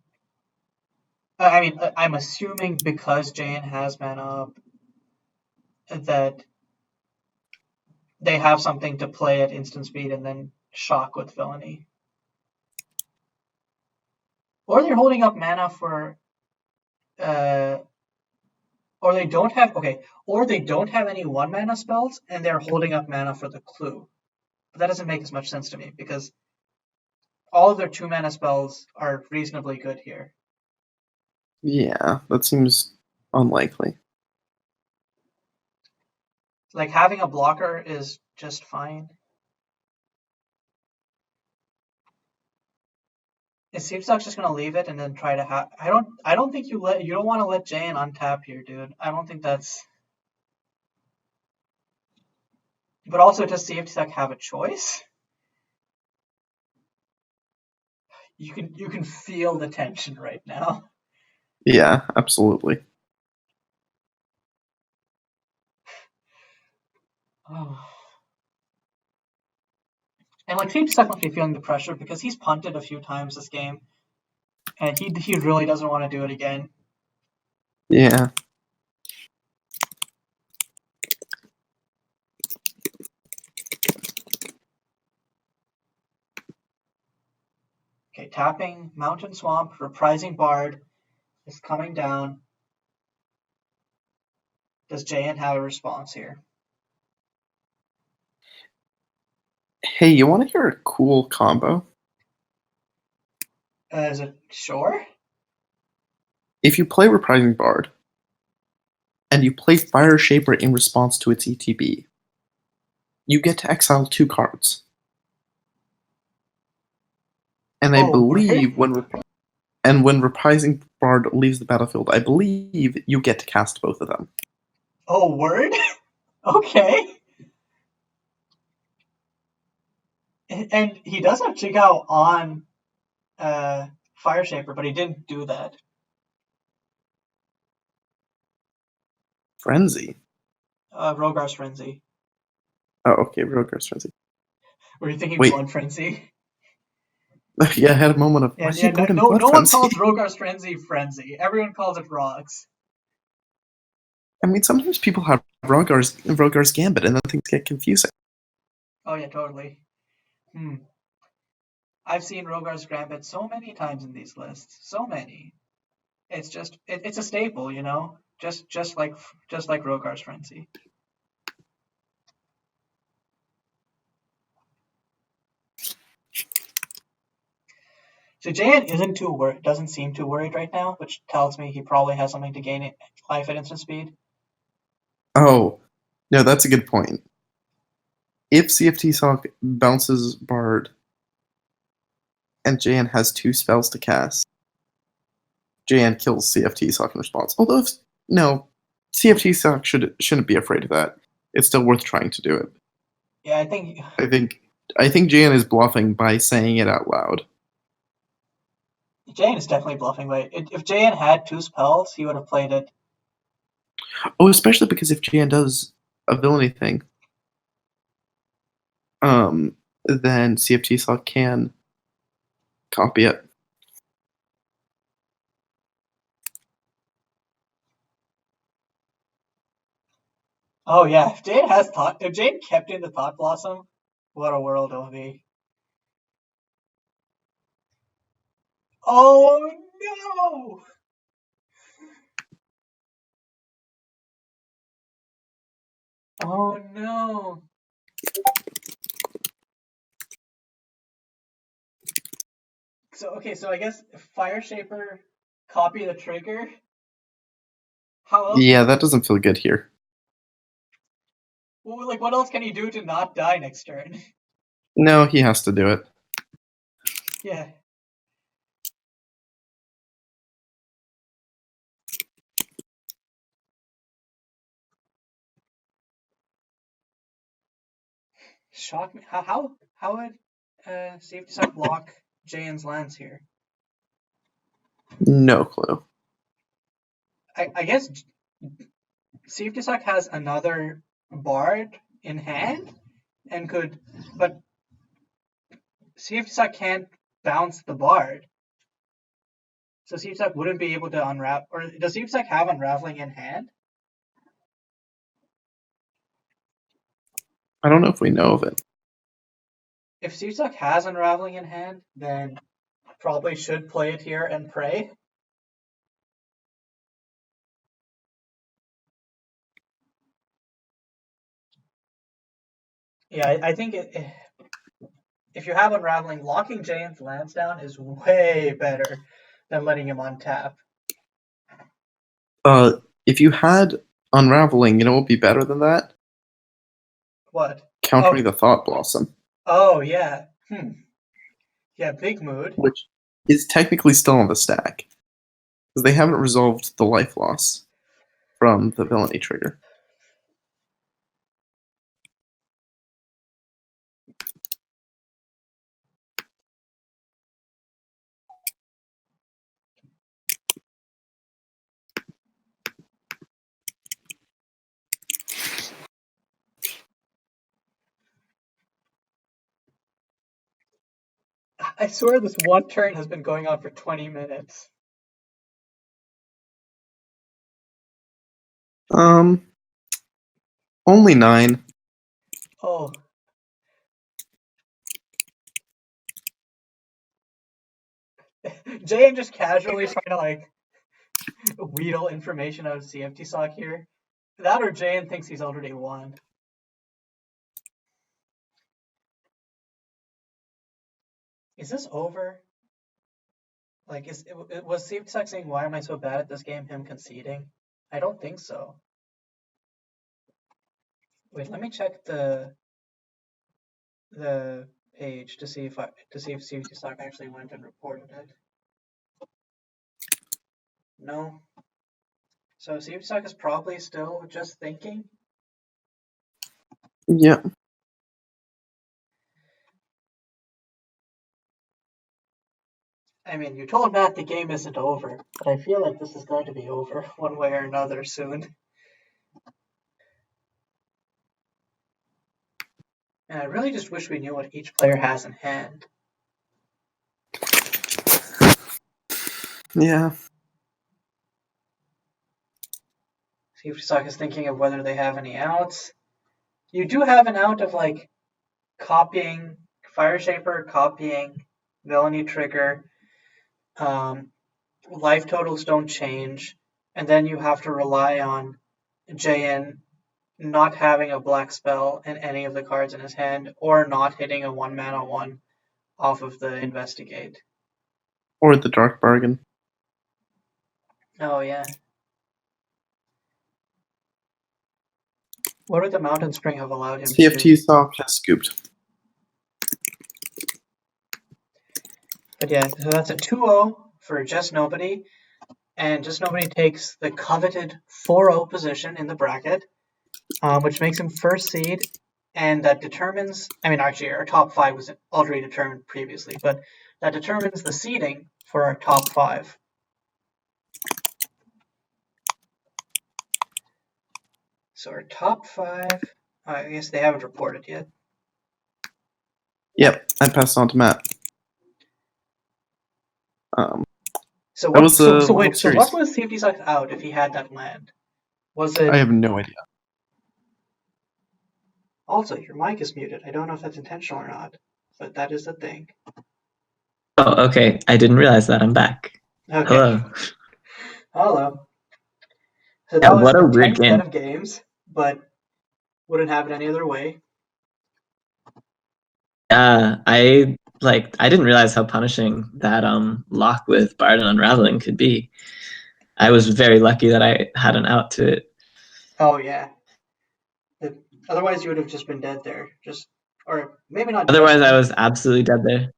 I mean, I'm assuming because JN has mana up that they have something to play at instant speed and then shock with villainy. Or they're holding up mana for or they don't have any 1-mana spells and they're holding up mana for the clue. But that doesn't make as much sense to me because all of their 2-mana spells are reasonably good here. Yeah, that seems unlikely. Like having a blocker is just fine. Is cftsoc just gonna leave it and then try to have? I don't think you don't want to let JN untap here, dude. I don't think that's. But also, does cftsoc have a choice? You can feel the tension right now. Yeah, absolutely. Oh. And like cftsoc must be feeling the pressure because he's punted a few times this game, and he really doesn't want to do it again. Yeah. Okay, tapping Mountain Swamp, Reprising Bard is coming down. Does JN have a response here? Hey, you want to hear a cool combo? Is it sure? If you play Reprising Bard, and you play Fire Shaper in response to its ETB, you get to exile 2 cards. And I believe when Reprising Bard leaves the battlefield, I believe you get to cast both of them. Oh, word? Okay. And he does have Chigao on Fire Shaper, but he didn't do that. Frenzy? Rogar's Frenzy. Oh, okay, Rogar's Frenzy. Were you thinking Wait. Blood Frenzy? Yeah, I had a moment of, why do you go to Blood no one Frenzy? calls Rogar's Frenzy. Everyone calls it Rogs. I mean, sometimes people have Rogar's Gambit, and then things get confusing. Oh yeah, totally. I've seen Rogar's Gambit so many times in these lists. So many. It's just it's a staple, you know? Just like Rogar's Frenzy. So JN doesn't seem too worried right now, which tells me he probably has something to gain life at instant speed. Oh, no, that's a good point. If cftsoc bounces Bard and JN has 2 spells to cast, JN kills cftsoc in response. Although, cftsoc shouldn't be afraid of that. It's still worth trying to do it. Yeah, I think JN is bluffing by saying it out loud. JN is definitely bluffing, but if JN had 2 spells, he would have played it. Oh, especially because if JN does a villainy thing, then cftsoc can copy it. Oh yeah, if JN kept in the Thought Blossom, what a world it would be. Oh no! Oh no! So I guess Fire Shaper copy the trigger. How else? Yeah, that doesn't feel good here. Well, like, what else can he do to not die next turn? No, he has to do it. Yeah. Shock me. How would cftsoc block JN's lands here. No clue. I guess cftsoc has another Bard in hand and could, but cftsoc can't bounce the Bard. So cftsoc wouldn't be able to unravel, or does cftsoc have unraveling in hand? I don't know if we know of it. If cftsoc has unraveling in hand, then probably should play it here and pray. Yeah, I think if you have unraveling, locking JN's lands down is way better than letting him untap. If you had Unraveling, you know what would be better than that? What? Countering the Thought Blossom. Oh, yeah. Yeah, big mood. Which is technically still on the stack. Because they haven't resolved the life loss from the villainy trigger. I swear this one turn has been going on for 20 minutes. Only 9. Oh. JN just casually trying to like wheedle information out of cftsoc here. That or JN thinks he's already won. Is this over? Like, was cftsoc saying, why am I so bad at this game, him conceding? I don't think so. Wait, let me check the page to see if cftsoc actually went and reported it. No. So cftsoc is probably still just thinking. Yeah. I mean, you told Matt the game isn't over, but I feel like this is going to be over one way or another soon. And I really just wish we knew what each player has in hand. Yeah. cftsoc is thinking of whether they have any outs. You do have an out of like copying Fire Shaper, copying Villainy Trigger. Life totals don't change, and then you have to rely on JN not having a black spell in any of the cards in his hand, or not hitting a 1-mana 1 off of the Investigate. Or the Dark Bargain. Oh, yeah. What would the Mountain Spring have allowed him to do? cftsoc has scooped. But yeah, so that's a 2-0 for JustNobody, and JustNobody takes the coveted 4-0 position in the bracket, which makes him first seed, and that determines, I mean, actually, our top 5 was already determined previously, but that determines the seeding for our top 5. So our top 5, I guess they haven't reported yet. Yep, I passed on to Matt. So what was series. cftsoc out if he had that land? Was it? I have no idea. Also, your mic is muted. I don't know if that's intentional or not, but that is the thing. Oh, okay. I didn't realize that. I'm back. Okay. Hello. Hello. So Yeah, that was what a an weird intense game. set of games, but wouldn't have it any other way. I didn't realize how punishing that lock with Bard and Unraveling could be. I was very lucky that I had an out to it. Oh yeah. Otherwise, you would have just been dead there. Or maybe not. Otherwise, I was absolutely dead there.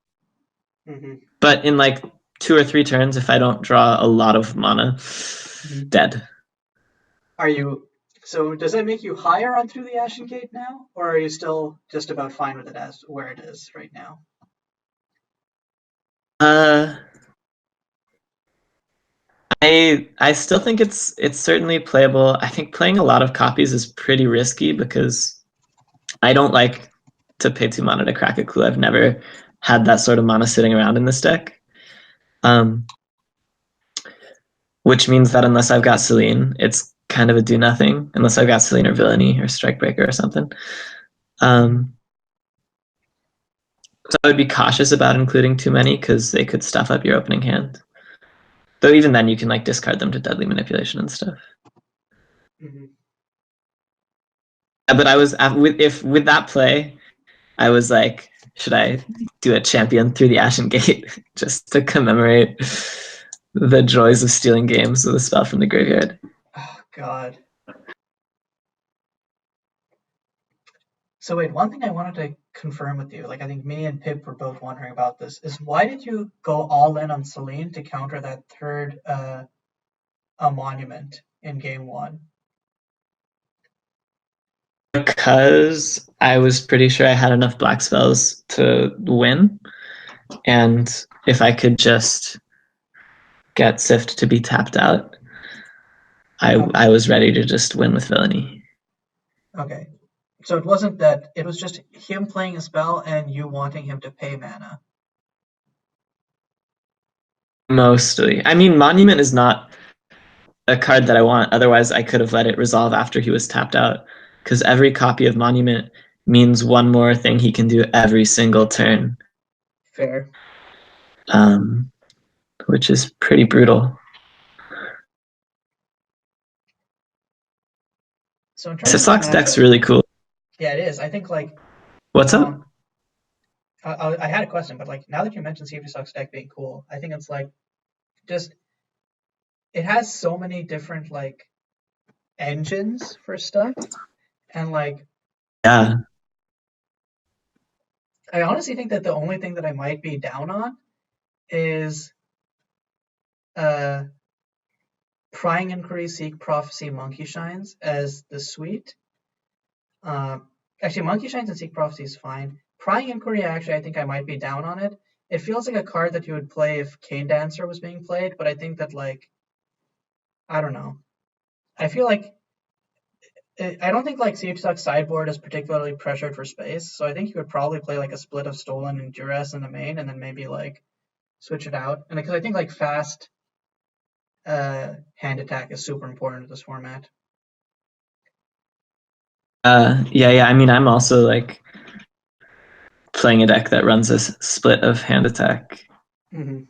Mm-hmm. But in like 2 or 3 turns, if I don't draw a lot of mana, dead. Are you? So does that make you higher on Through the Ashen Gate now, or are you still just about fine with it as where it is right now? Uh, I still think it's certainly playable. I think playing a lot of copies is pretty risky because I don't like to pay 2 mana to crack a clue. I've never had that sort of mana sitting around in this deck. Which means that unless I've got Celine, it's kind of a do nothing. Unless I've got Celine or Villainy or Strikebreaker or something. So I would be cautious about including too many because they could stuff up your opening hand. Though even then, you can like discard them to Deadly Manipulation and stuff. Mm-hmm. But I was with that play, I was like, should I do a champion through the Ashen Gate just to commemorate the joys of stealing games with a spell from the graveyard? Oh God. So wait, one thing I wanted to confirm with you, like I think me and Pip were both wondering about this, is why did you go all in on Celine to counter that third a monument in game 1? Because I was pretty sure I had enough black spells to win, and if I could just get Sift to be tapped out, I was ready to just win with Villainy. Okay. So it wasn't that, it was just him playing a spell and you wanting him to pay mana. Mostly. I mean, Monument is not a card that I want. Otherwise, I could have let it resolve after he was tapped out. Because every copy of Monument means one more thing he can do every single turn. Fair. Which is pretty brutal. So in terms of cftsoc deck's really cool. Yeah, it is. I think like What's up? I had a question, but like now that you mentioned cftsoc deck being cool, I think it's like just it has so many different like engines for stuff, and like Yeah. I honestly think that the only thing that I might be down on is Prying Inquiry, Seek Prophecy, Monkey Shines as the suite. Actually, Monkey Shines and Seek Prophecy is fine. Prying Inquiry, actually, I think I might be down on it. It feels like a card that you would play if Cane Dancer was being played, but I think that, like, I don't know. I feel like, I don't think, like, cftsoc sideboard is particularly pressured for space, so I think you would probably play, like, a split of Stolen and Duress in the main, and then maybe, like, switch it out. And because I think, like, fast hand attack is super important in this format. Yeah. I mean, I'm also like playing a deck that runs a split of hand attack. Mm-hmm.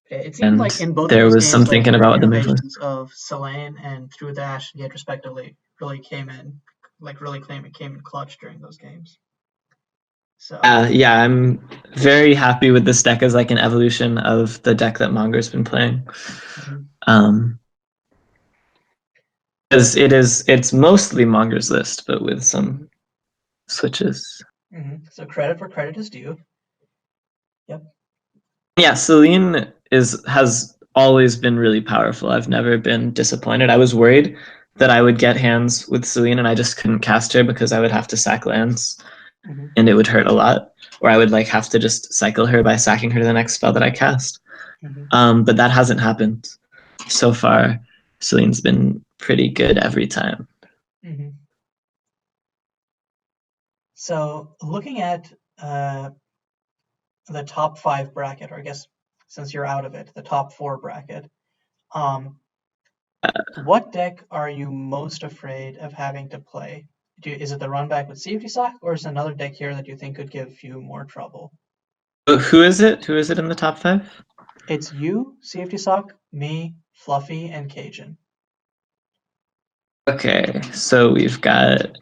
It seemed like in both there of those was games, some like thinking your about what the move was. innovations of Selene and Through the Ashen Gate, respectively, really came in, came in clutch during those games. So yeah, I'm very happy with this deck as like an evolution of the deck that Monger's been playing. Because it's mostly Monger's list, but with some switches. So credit for credit is due. Yep. Yeah, Celine has always been really powerful. I've never been disappointed. I was worried that I would get hands with Celine and I just couldn't cast her because I would have to sack lands and it would hurt a lot. Or I would like have to just cycle her by sacking her to the next spell that I cast. But that hasn't happened so far. Celine's been pretty good every time. So looking at the top 5 bracket, or I guess since you're out of it, the top 4 bracket, what deck are you most afraid of having to play? Is it the run back with cftsoc, or is it another deck here that you think could give you more trouble? Who is it? Who is it in the top 5? It's you, cftsoc, me, Fluffy, and Cajun. Okay, so we've got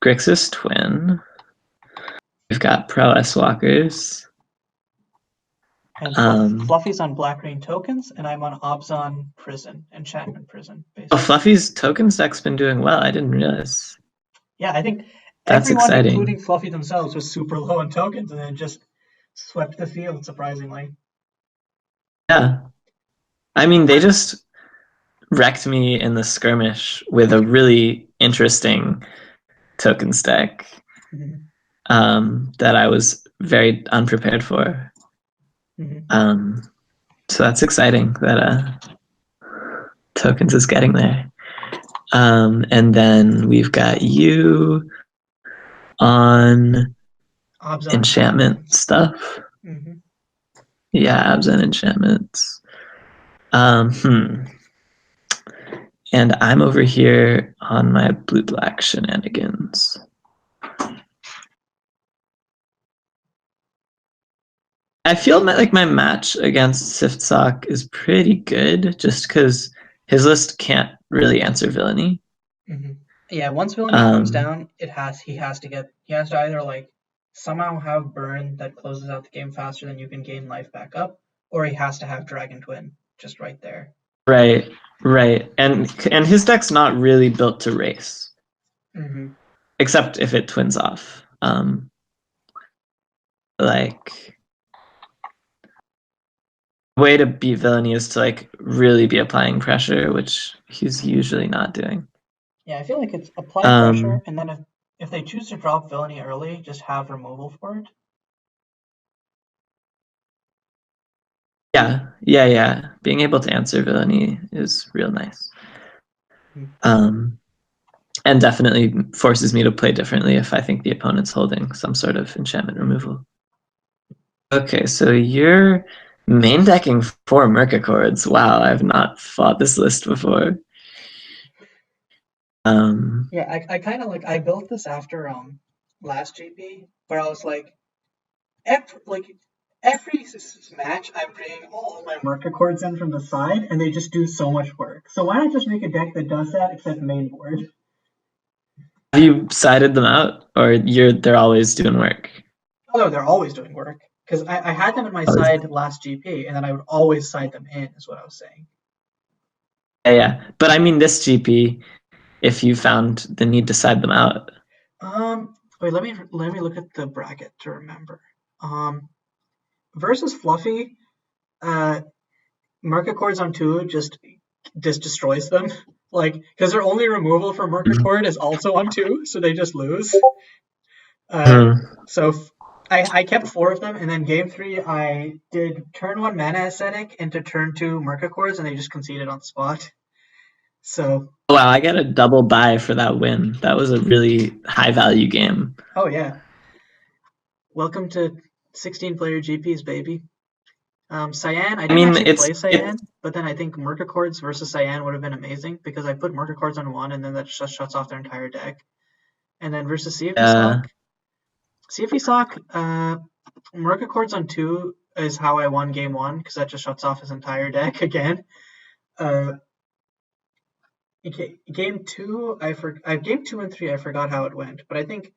Grixis Twin. We've got Prowess Walkers. And Fluffy's on black-green tokens, and I'm on Obzon Prison, Enchantment Prison, basically. Oh, Fluffy's tokens deck's been doing well. I didn't realize. Yeah, I think that's everyone, exciting, including Fluffy themselves, was super low on tokens and then just swept the field, surprisingly. Yeah. I mean, they just wrecked me in the skirmish with a really interesting tokens deck. that I was very unprepared for. Mhm. So that's exciting that Tokens is getting there. And then we've got you on Obs on enchantment enchantments. stuff. hmm Yeah, abs and enchantments. And I'm over here on my blue-black shenanigans. I feel like my match against cftsoc is pretty good, just because his list can't really answer villainy. hmm Yeah, once villainy comes down, he has to either like somehow have burn that closes out the game faster than you can gain life back up, or he has to have Dragontwin just right there. Right, right, and his deck's not really built to race, except if it twins off. Like, way to beat villainy is to like really be applying pressure, which he's usually not doing. Yeah, I feel like it's apply pressure, and then if they choose to drop villainy early, just have removal for it. Yeah. Being able to answer villainy is real nice. And definitely forces me to play differently if I think the opponent's holding some sort of enchantment removal. Okay, so you're main decking 4 Mercaccords. Wow, I've not fought this list before. Yeah, I kind of like I built this after last GP where I was like every match I'm bringing all my Mercaccords in from the side and they just do so much work. So why not just make a deck that does that except main board? Have you sided them out, or they're always doing work? Oh no, they're always doing work because I had them in my side last GP and then I would always side them in. Is what I was saying. Yeah, but I mean this GP, if you found the need to side them out. Wait, let me look at the bracket to remember. Versus Fluffy, Mercaccords on 2 just destroys them. Like, because their only removal for Mercacord is also on 2, so they just lose. So I kept 4 of them, and then game 3 I did turn 1 Mana Ascetic into turn 2 Mercacords, and they just conceded on the spot. So. Wow, I got a double buy for that win. That was a really high value game. Oh yeah. Welcome to 16-player GPs, baby. Cyan, I didn't actually play Cyan, but then I think Mercaccords versus Cyan would have been amazing because I put Mercaccords on 1 and then that just shuts off their entire deck. And then versus cftsoc, Mercaccords on 2 is how I won game 1 because that just shuts off his entire deck again. Game 2, game 2 and 3 I forgot how it went, but I think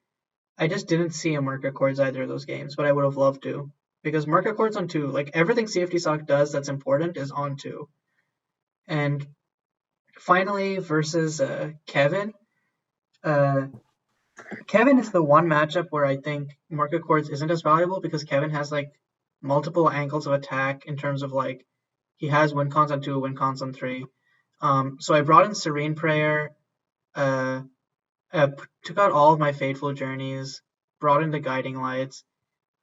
I just didn't see a Mercaccords either of those games, but I would have loved to. Because Mercaccords on 2, like everything cftsoc does that's important is on 2. And finally, versus Kevin, Kevin is the one matchup where I think Mercaccords isn't as valuable because Kevin has like multiple angles of attack in terms of like he has win cons on 2, win cons on 3. So I brought in Serene Prayer, took out all of my Fateful Journeys, brought in the Guiding Lights.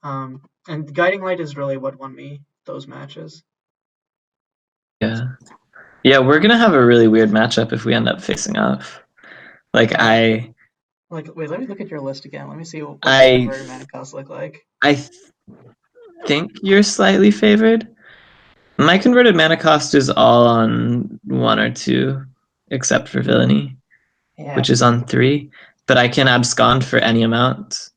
And Guiding Light is really what won me those matches. Yeah, we're gonna have a really weird matchup if we end up facing off. Wait, let me look at your list again. Let me see what converted mana costs look like. I think you're slightly favored. My converted mana cost is all on 1 or 2, except for villainy, which is on 3. But I can abscond for any amount,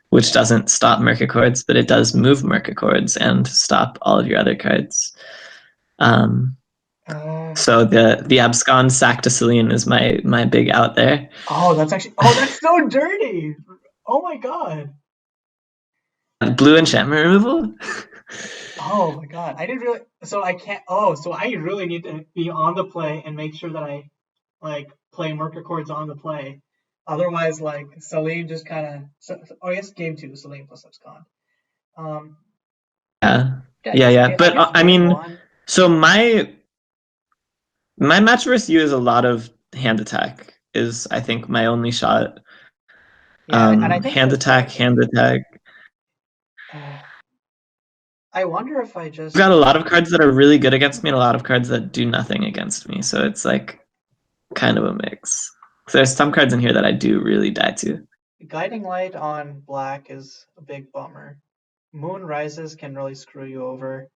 which doesn't stop Mercaccords, but it does move Mercaccords and stop all of your other cards. So the abscond sack to Celine is my big out there. Oh, that's so dirty. Oh my god. Blue enchantment removal? Oh my god. I didn't really so I can't so I really need to be on the play and make sure that I like play Mercaccords on the play. Otherwise, like Celine just kinda I guess game 2, Celine plus abscond. Yeah. But I mean, so my match versus you is a lot of hand attack is I think my only shot. Yeah, and I think Hand attack, hand attack. I wonder if I I've just got a lot of cards that are really good against me and a lot of cards that do nothing against me. So it's like kind of a mix. So there's some cards in here that I do really die to. Guiding Light on black is a big bummer. Moon Rises can really screw you over.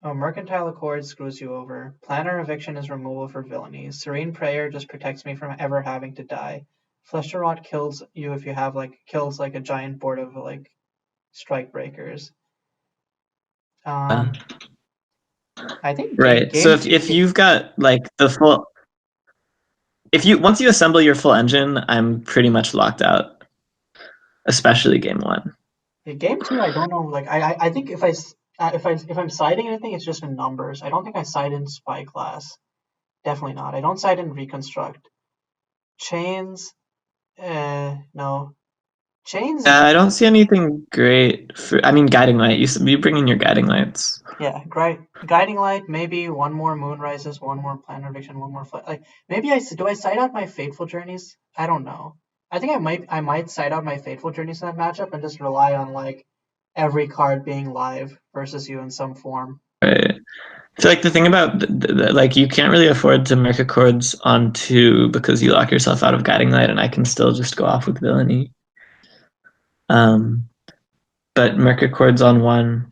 Mercantile Accord screws you over. Planner Eviction is removal for villainy. Serene Prayer just protects me from ever having to die. Flesh to Rot kills you if you have kills a giant board of strike breakers. I think right. game So two. if you've got like the full, once you assemble your full engine, I'm pretty much locked out, especially game one. Game two, I don't know. I think if I'm siding anything, it's just in numbers. I don't think I side in Spyglass. Definitely not. I don't side in Reconstruct. Chains, no. Chains. I don't see anything great for. I mean, guiding light. You bring in your guiding lights. Yeah, Guiding Light. Maybe one more Moon Rises, one more Planner Eviction, one more maybe I side out my Fateful Journeys. I don't know. I think I might side out my Fateful Journeys in that matchup and just rely on every card being live versus you in some form. Right. I feel like the thing about you can't really afford to mark Accords on 2 because you lock yourself out of Guiding Light, and I can still just go off with Villainy. But mark Accords on 1,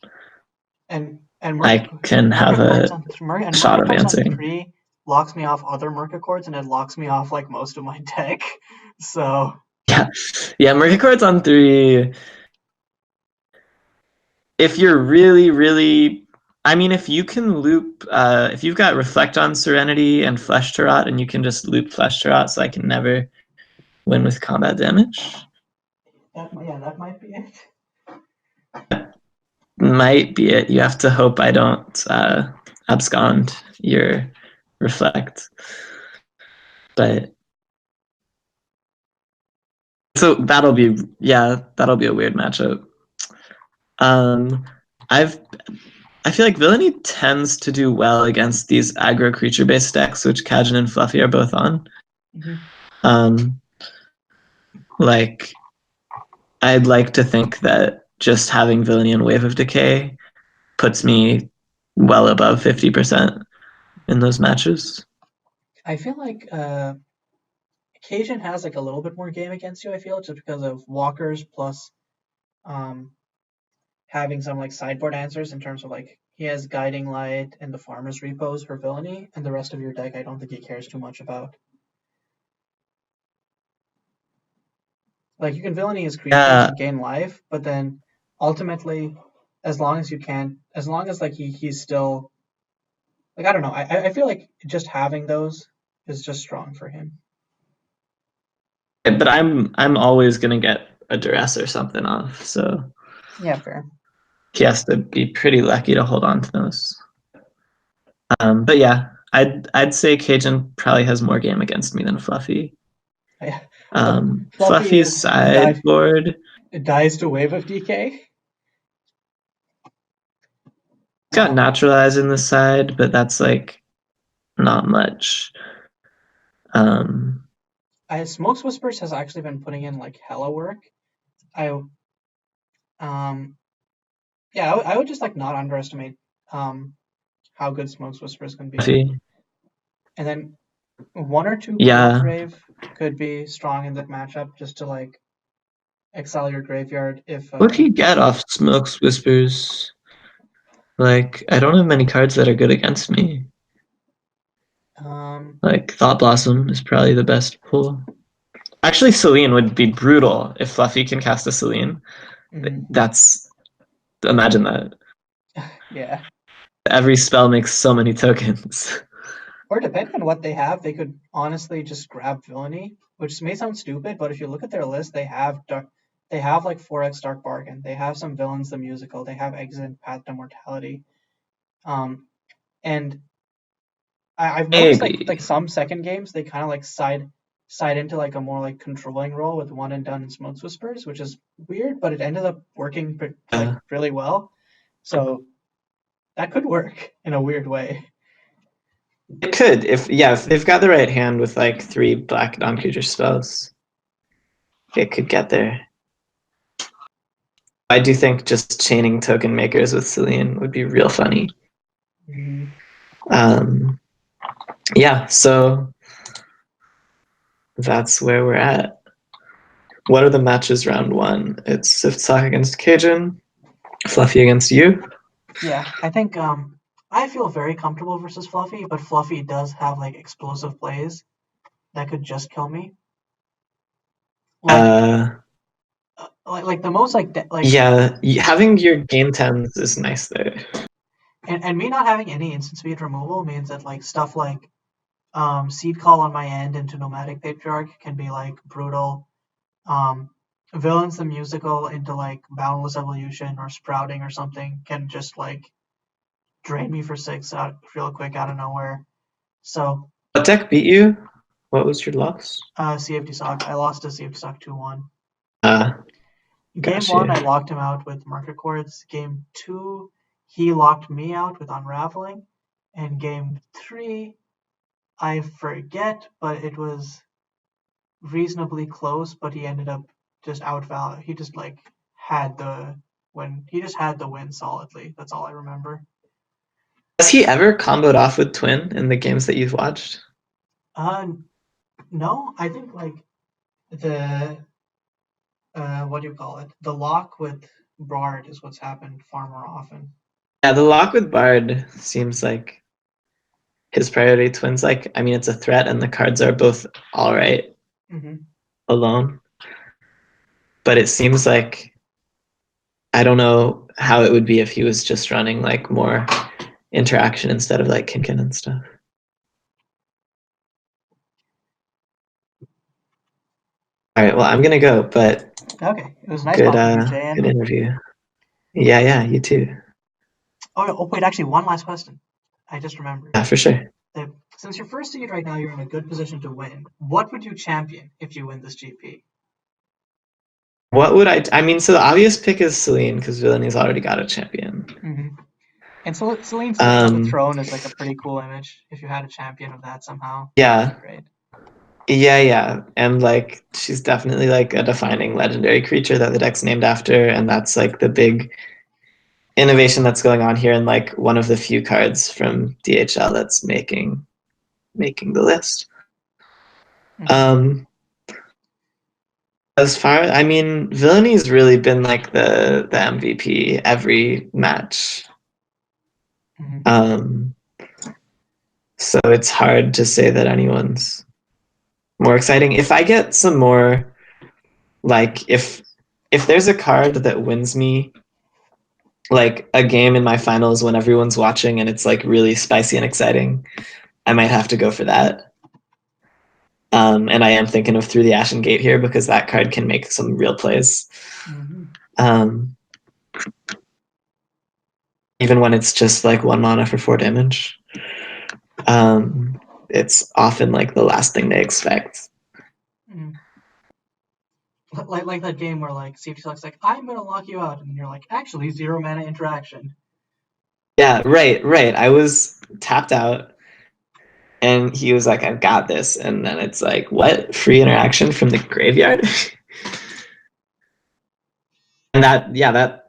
and I can have a shot of answering. On 3 locks me off other Merc Accords, and it locks me off most of my deck. So yeah, Merc Accords on 3. If you're really, I mean, if you can loop, if you've got Reflect on Serenity and Flesh to Rot, and you can just loop Flesh to Rot, so I can never win with combat damage. That might be it. Might be it. You have to hope I don't abscond your Reflect. But so that'll be a weird matchup. I feel like Villainy tends to do well against these aggro creature based decks, which Kajin and Fluffy are both on. Mm-hmm. I'd like to think that just having Villainy and Wave of Decay puts me well above 50% in those matches. I feel like Cajun has a little bit more game against you, I feel, just because of walkers plus having some sideboard answers in terms of he has Guiding Light and the Farmer's Repos for Villainy, and the rest of your deck I don't think he cares too much about. You can Villainy his creatures and gain life, but then ultimately, as long as he's still I don't know. I feel like just having those is just strong for him. But I'm always gonna get a duress or something off, so yeah, fair. He has to be pretty lucky to hold on to those. But yeah, I'd say Cajun probably has more game against me than Fluffy. Yeah. Fluffy's sideboard. It dies to Wave of Decay. It's got Naturalize in the side, but that's not much. Smokes Whispers has actually been putting in hella work. I would just not underestimate how good Smokes Whispers can be. Fluffy. And then 1 or 2 Grave could be strong in that matchup just to exile your graveyard if What do you get off Smokes Whispers? I don't have many cards that are good against me. Thought Blossom is probably the best pull. Actually, Selene would be brutal if Fluffy can cast a Selene. Mm-hmm. Imagine that. Yeah. Every spell makes so many tokens. Or depending on what they have, they could honestly just grab Villainy, which may sound stupid, but if you look at their list, they have 4x Dark Bargain. They have some Villains the Musical. They have Exit, Path to Mortality. And I've noticed some second games they kind of side into a more controlling role with 1 and done and Smokes Whispers, which is weird, but it ended up working really well. So that could work in a weird way. It could, if they've got the right hand with 3 black non-creature spells. it could get there. I do think just chaining token makers with Celine would be real funny. Yeah, so that's where we're at. What are the matches round 1? It's cftsoc against Cajun, Fluffy against you. Yeah, I think I feel very comfortable versus Fluffy, but Fluffy does have like explosive plays that could just kill me. Like the most like yeah, having your game 10s is nice there. And me not having any instant speed removal means that like stuff like Seed Call on my end into Nomadic Patriarch can be like brutal. Villains the Musical into like Boundless Evolution or Sprouting or something can just like drain me for 6 out real quick out of nowhere. So what deck beat you? What was your loss? cftsoc. I lost to cftsoc 2-1. Game Gotcha. 1 I locked him out with Market Quartz. Game 2 he locked me out with Unraveling. And game 3 I forget, but it was reasonably close, but he ended up just outvalue. He just like had the win solidly. That's all I remember. Has he ever comboed off with Twin in the games that you've watched? No, I think like the what do you call it? The lock with Bard is what's happened far more often. Yeah, the lock with Bard seems like his priority. Twin's like, I mean, it's a threat, and the cards are both all right alone. But it seems like I don't know how it would be if he was just running like more interaction instead of like Kinkin and stuff. All right, well, I'm gonna go, but okay, it was nice good, talking to you, JN. good interview. Yeah, you too. Oh, wait, actually, one last question. I just remembered. Yeah, for sure. Since you're first seed right now, you're in a good position to win. What would you champion if you win this GP? What would I mean, so the obvious pick is Celine, because Villain's already got a champion. And so Celine sitting on the throne is like a pretty cool image. If you had a champion of that somehow, yeah, that'd be great. Yeah, and like she's definitely like a defining legendary creature that the deck's named after, and that's like the big innovation that's going on here, and like one of the few cards from DHL that's making the list. As far, I mean, Villain's really been like the MVP every match. So it's hard to say that anyone's more exciting. If I get some more, like if there's a card that wins me like a game in my finals when everyone's watching and it's like really spicy and exciting, I might have to go for that. And I am thinking of Through the Ashen Gate here because that card can make some real plays. Even when it's just like 1 mana for 4 damage. It's often like the last thing they expect. Like that game where like cftsoc like, I'm gonna lock you out, and you're like, actually 0 mana interaction. Yeah, right. I was tapped out, and he was like, I've got this, and then it's like, what? Free interaction from the graveyard? And that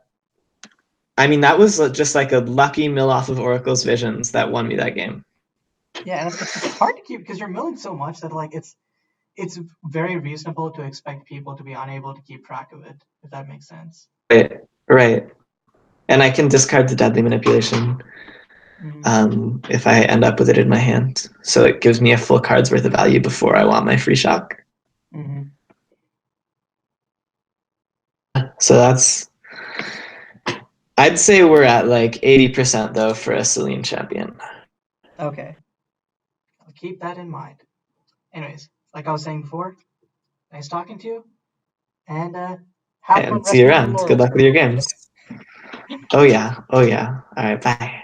I mean, that was just like a lucky mill off of Oracle's Visions that won me that game. Yeah, and it's hard to keep because you're milling so much that like it's very reasonable to expect people to be unable to keep track of it, if that makes sense. Right. And I can discard the Deadly Manipulation if I end up with it in my hand. So it gives me a full card's worth of value before I want my free shock. So that's... I'd say we're at like 80% though for a Celine champion. Okay. I'll keep that in mind. Anyways, like I was saying before, nice talking to you. And have fun. See you around. Good luck with your games. Oh yeah. All right, bye.